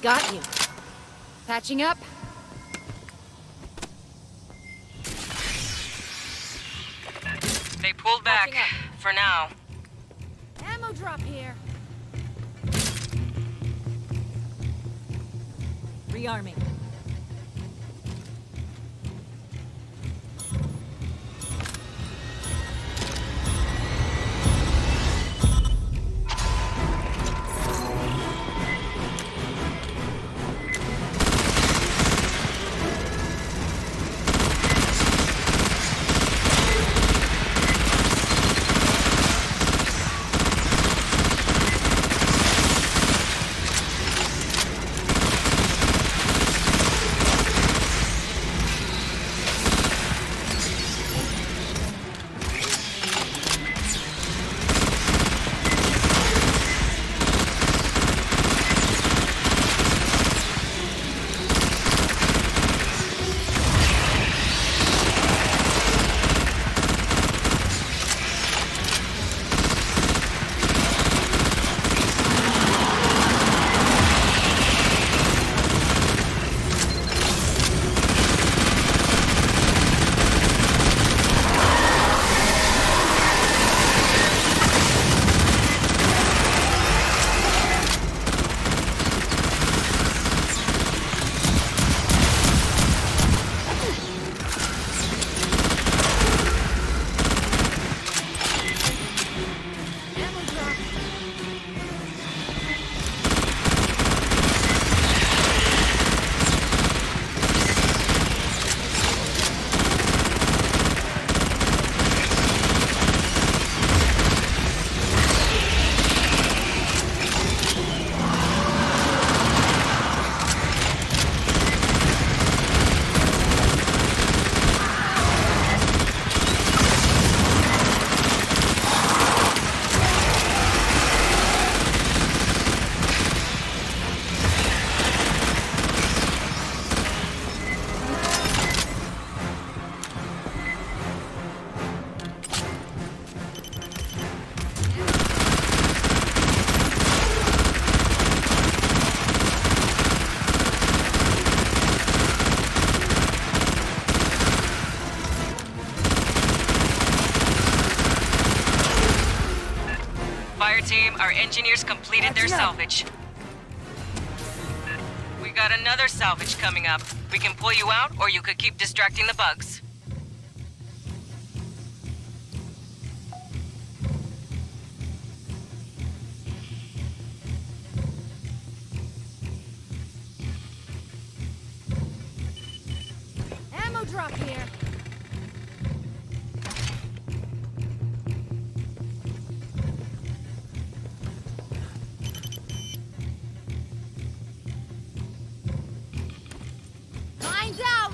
got you. Patching up? They pulled back, for now. Ammo drop here. Rearming. Fireteam, our engineers completed their salvage. We got another salvage coming up. We can pull you out, or you could keep distracting the bugs. Ammo drop here. Mine's out.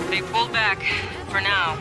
They pulled back, for now.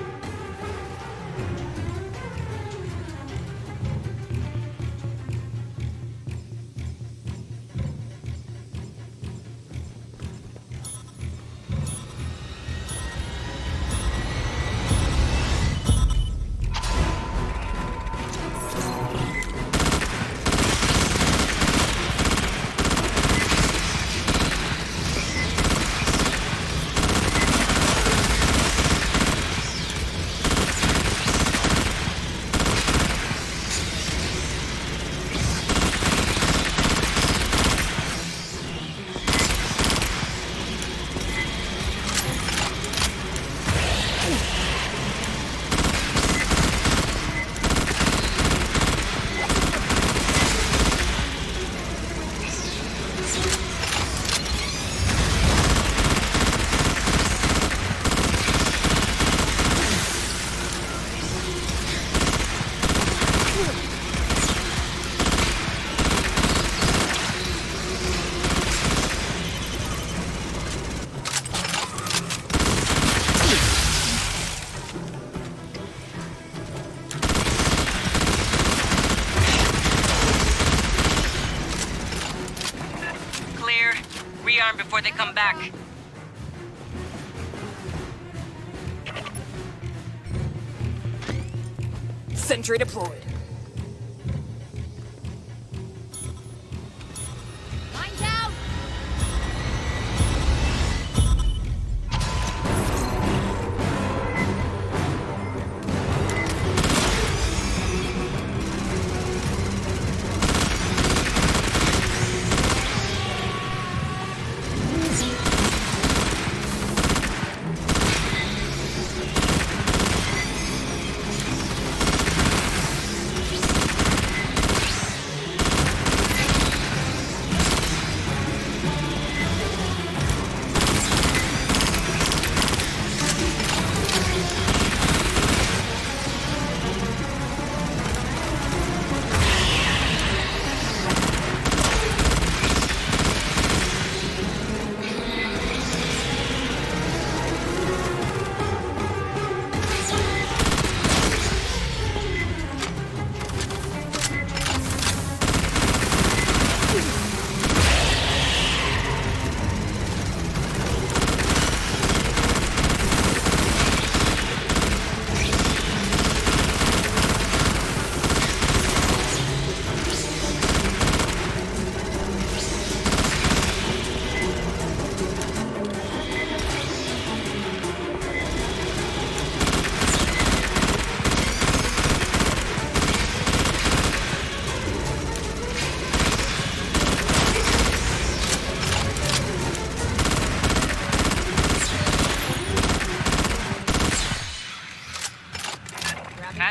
they come back. Sentry deployed. Mine down!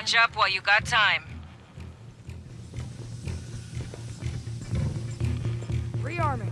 Catch up while you got time. Rearming.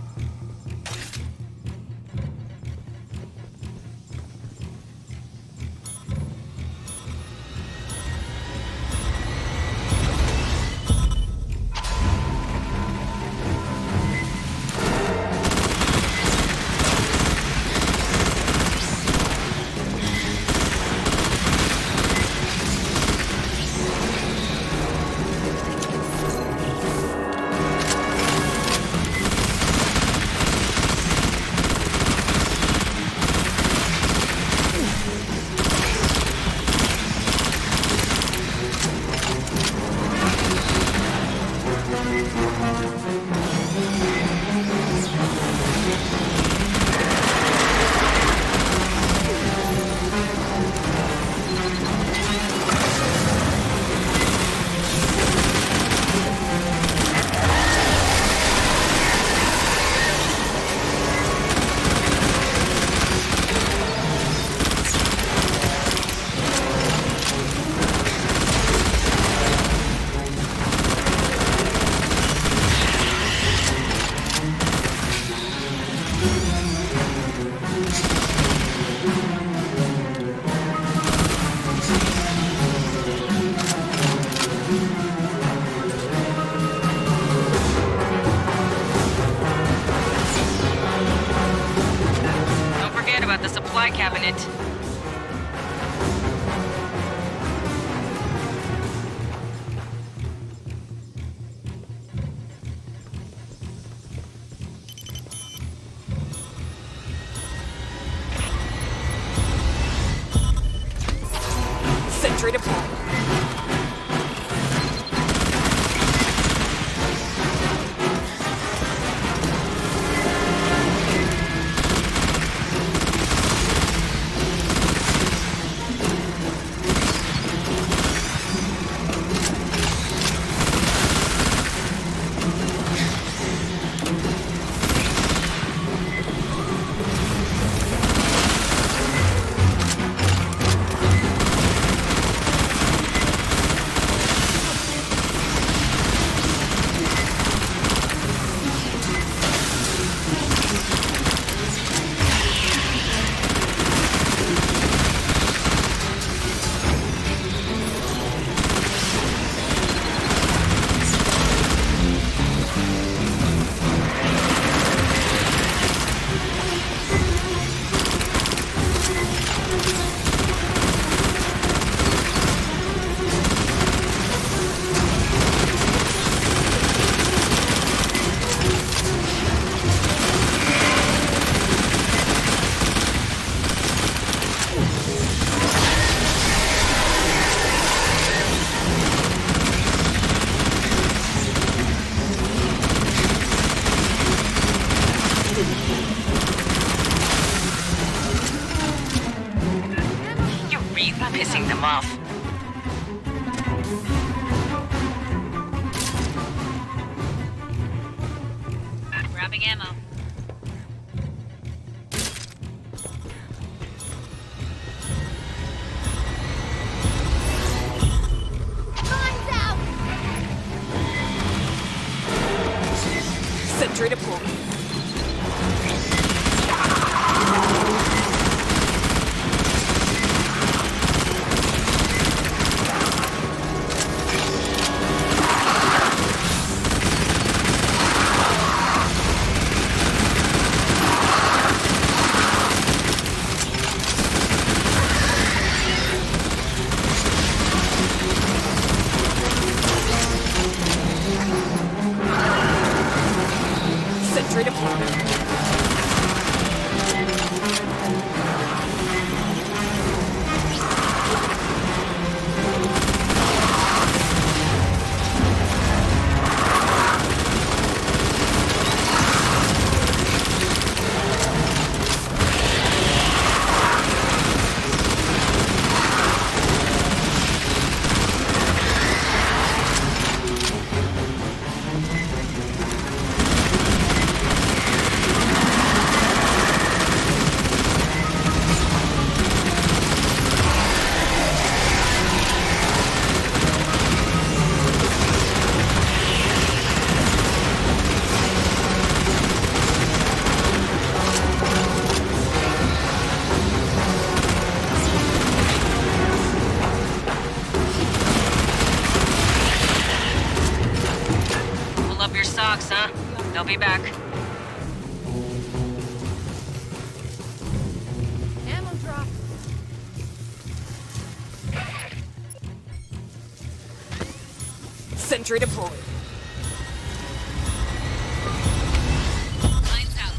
Cabinet. Sentry deployed. pissing them off. Grabbing ammo. Sentry deployed. Sentry deployed. Pull up your socks, huh? They'll be back. Ammo drop. Sentry deployed. Lights out.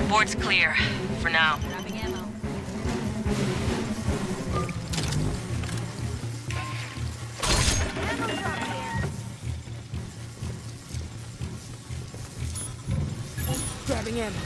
Board's clear. For now. Grabbing ammo. Grabbing ammo.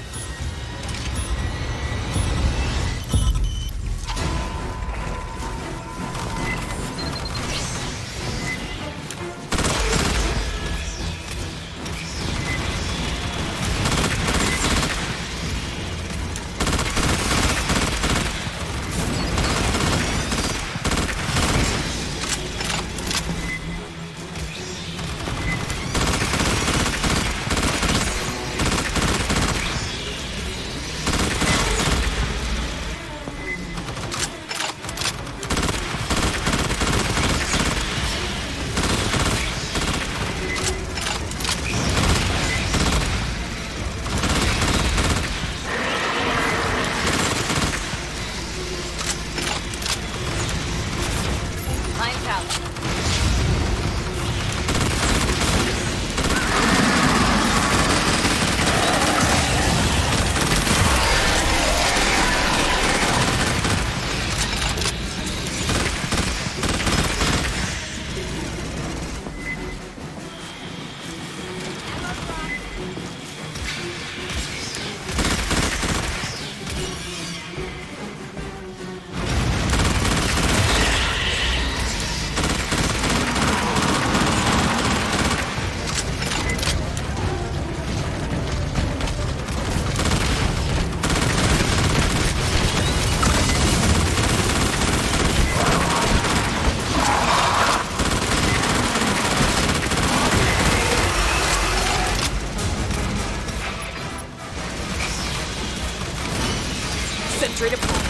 Sentry deployed.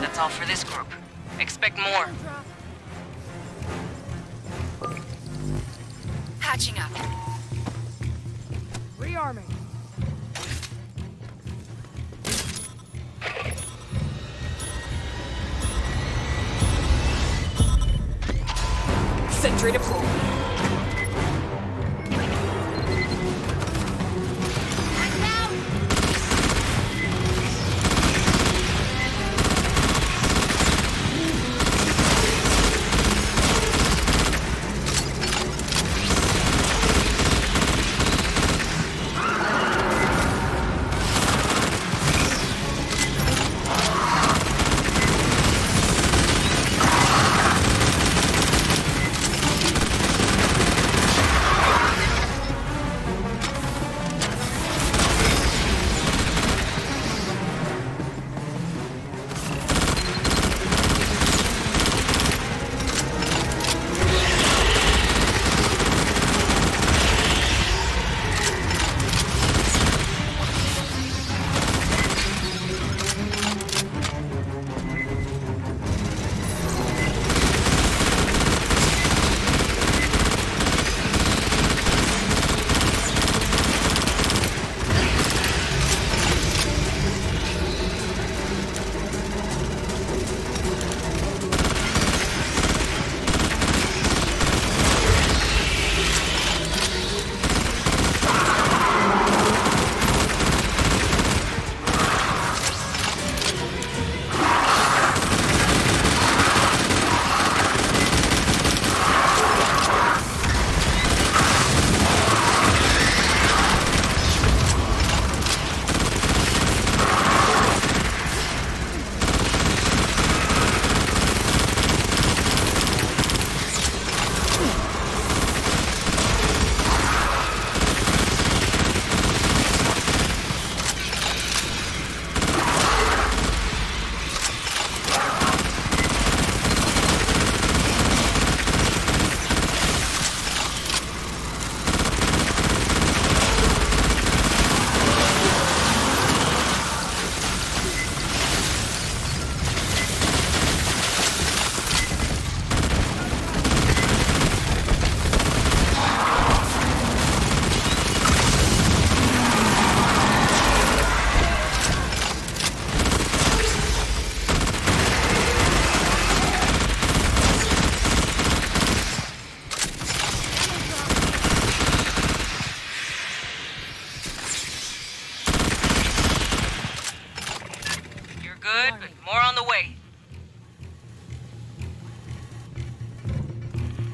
That's all for this group. Expect more. Patching up. Rearming. Sentry deployed.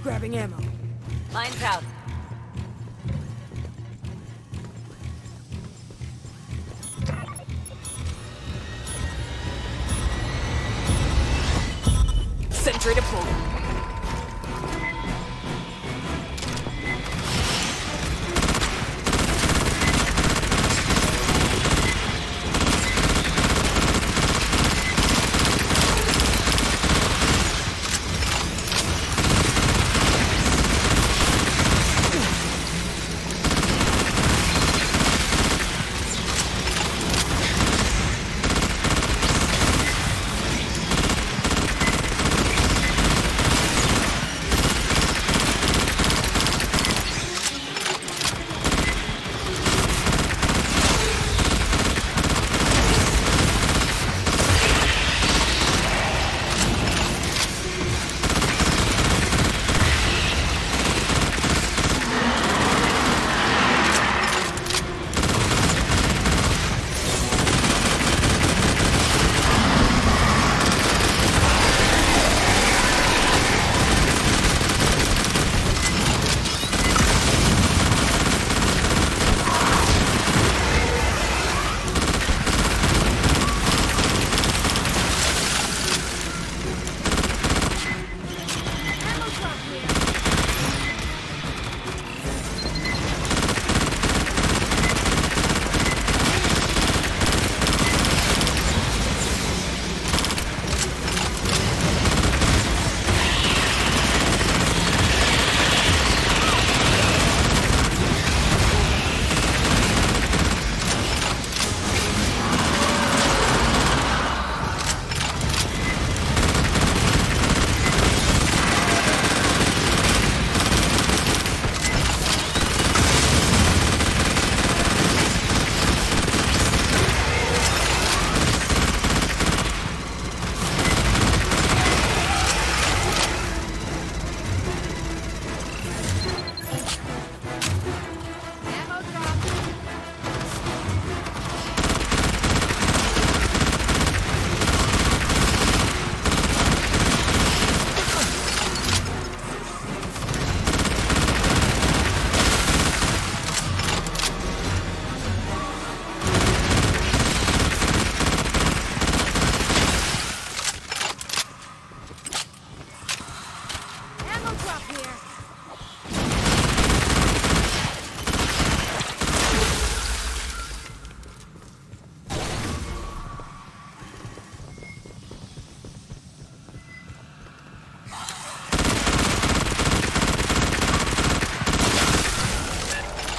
Grabbing ammo. Line's out. Sentry deployed.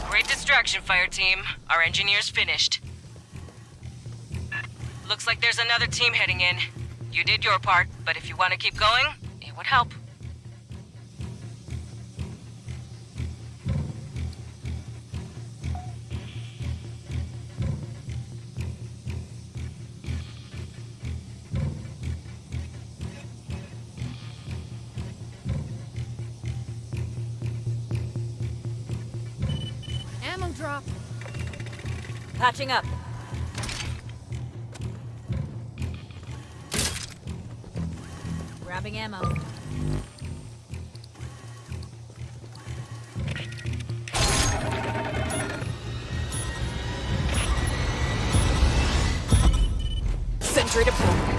Great distraction, Fireteam. Our engineer's finished. Looks like there's another team heading in. You did your part, but if you want to keep going, it would help. Ammo drop. Patching up. Grabbing ammo. Sentry deployed.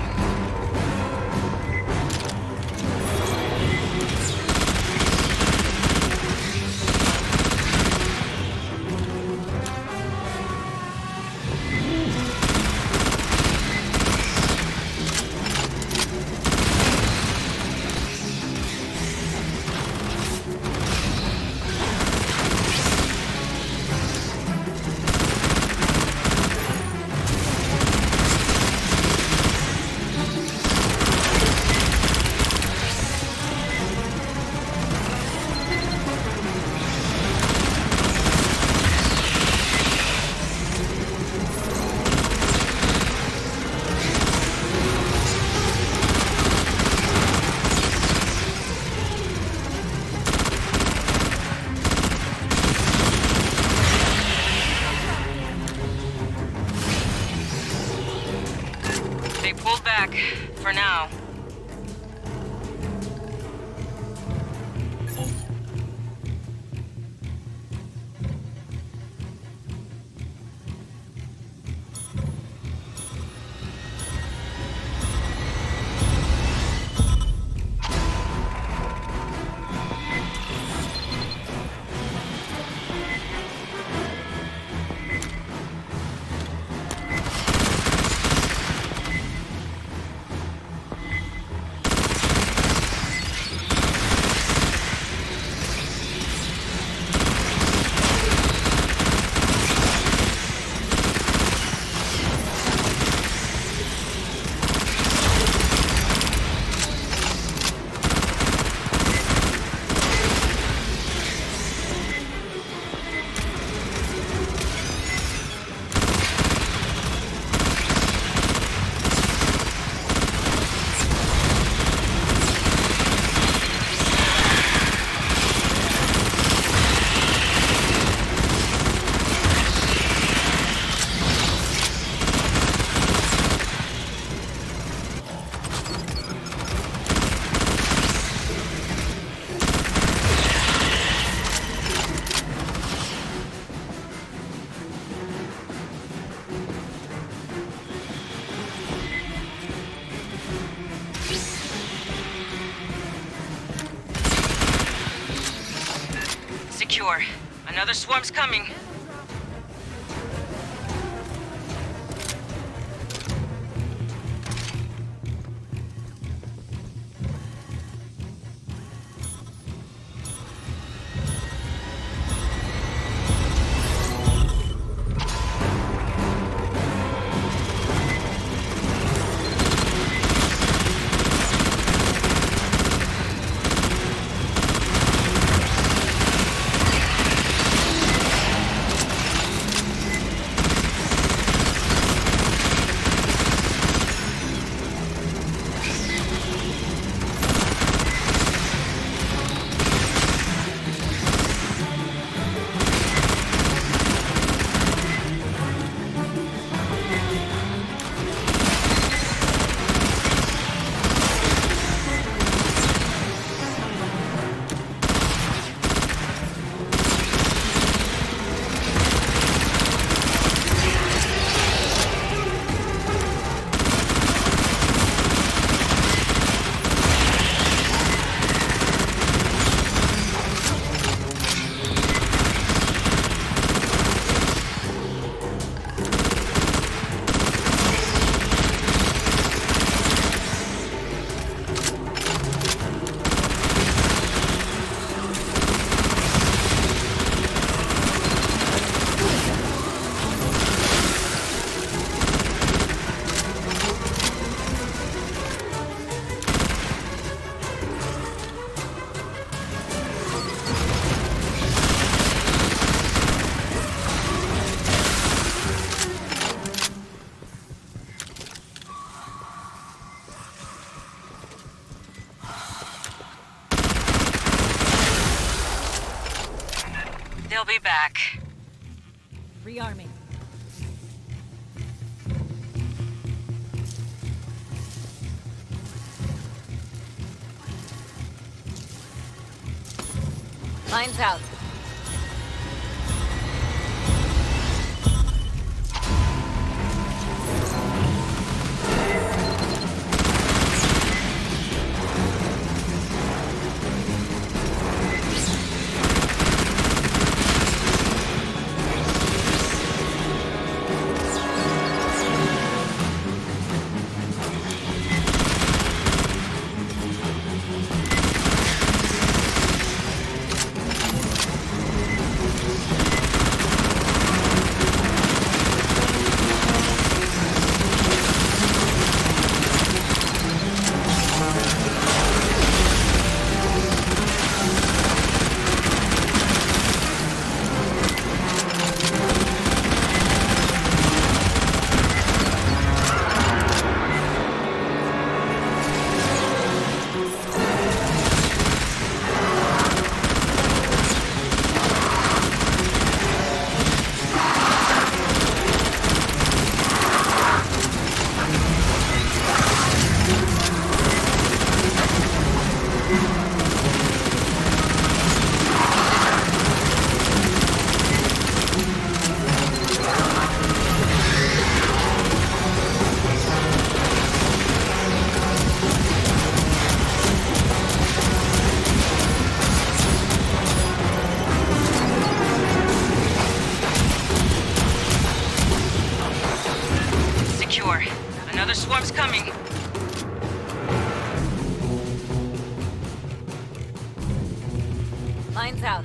They pulled back, for now. Secure. Another swarm's coming. We'll be back. Rearming. Lines out. Another swarm's coming. Lines out.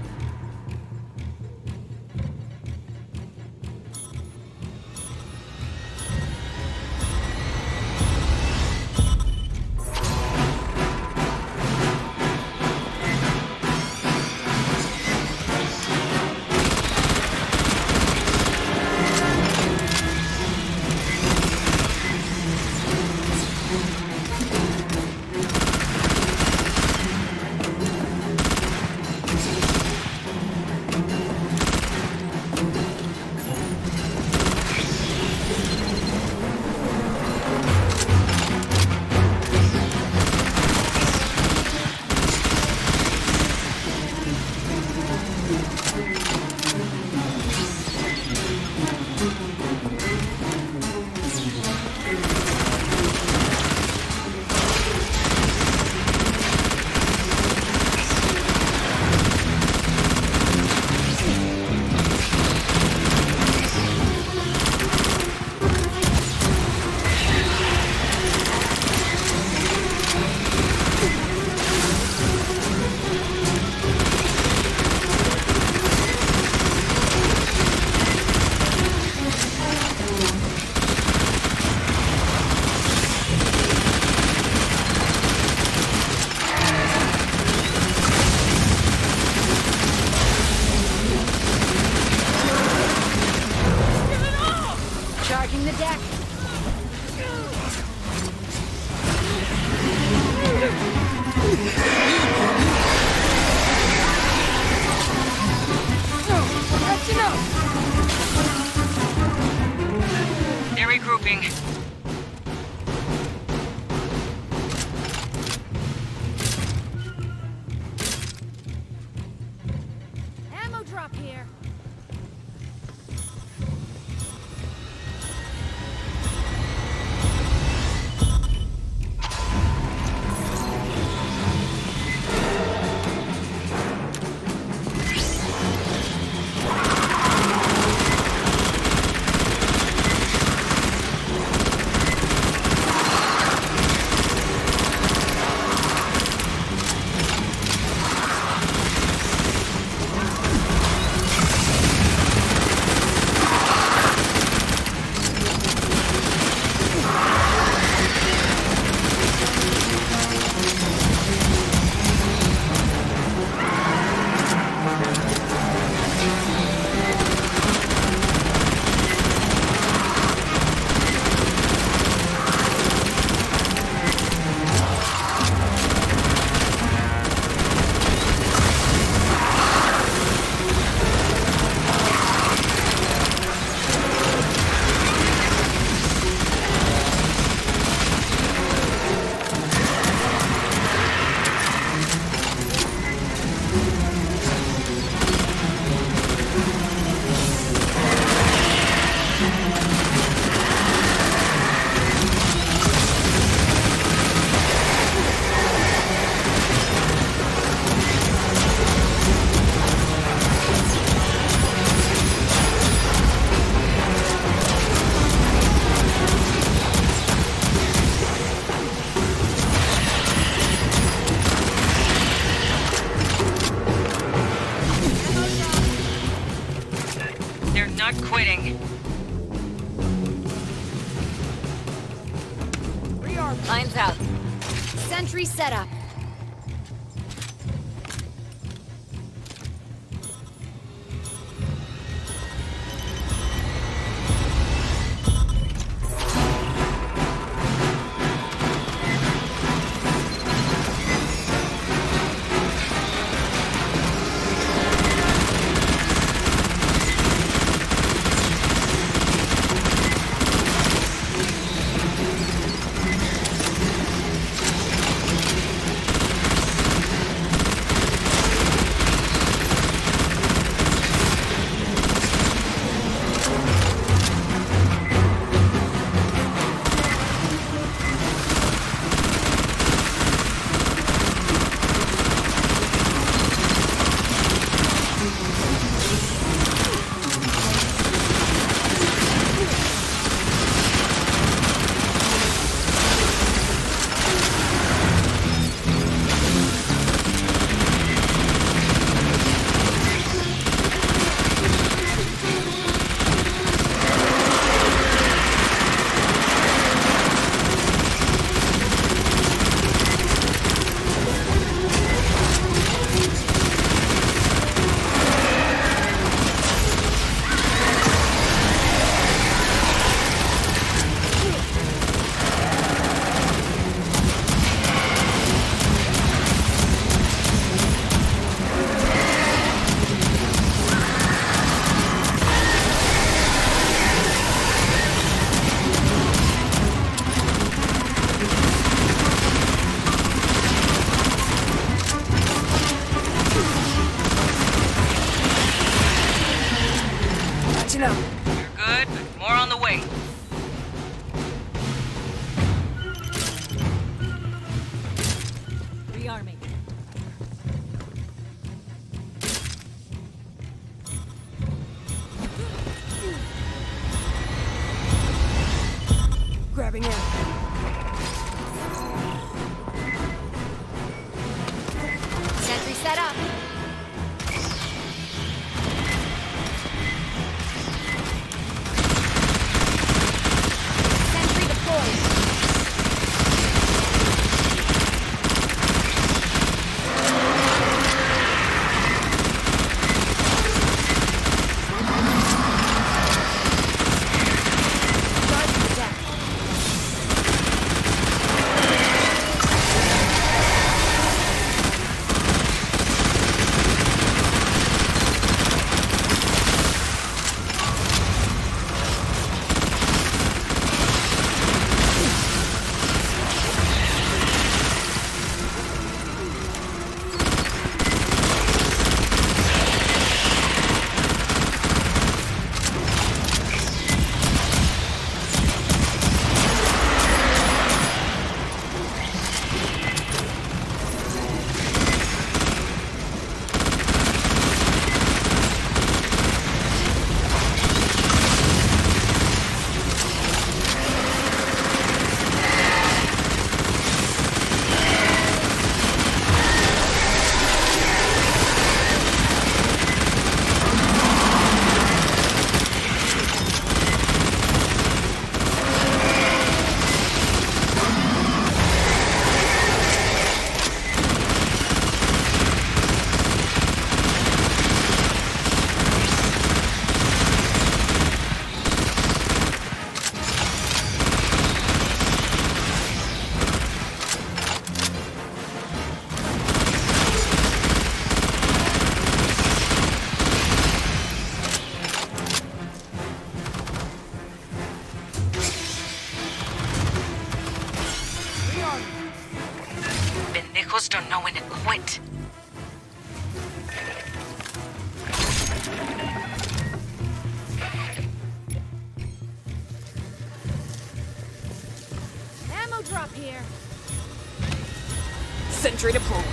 not quitting. Lines out. Sentry set up. You're good, but more on the way. Rearming. Grabbing in. Sentry set up. Sentry deployed. Guard to the deck. Pendejos don't know when to quit. Ammo drop here. Sentry deployed.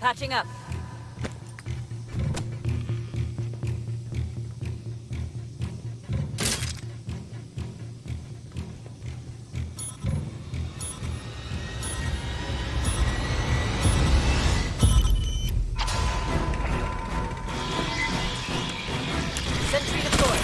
Patching up. Sentry deployed.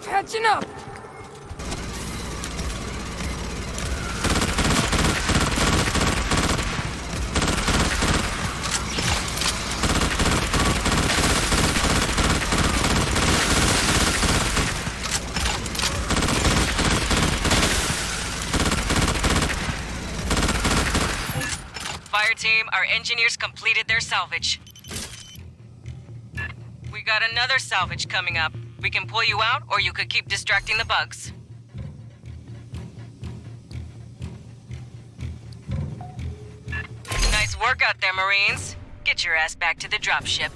Catching up! Fireteam, our engineers completed their salvage. We got another salvage coming up. We can pull you out, or you could keep distracting the bugs. Nice work out there, Marines. Get your ass back to the dropship.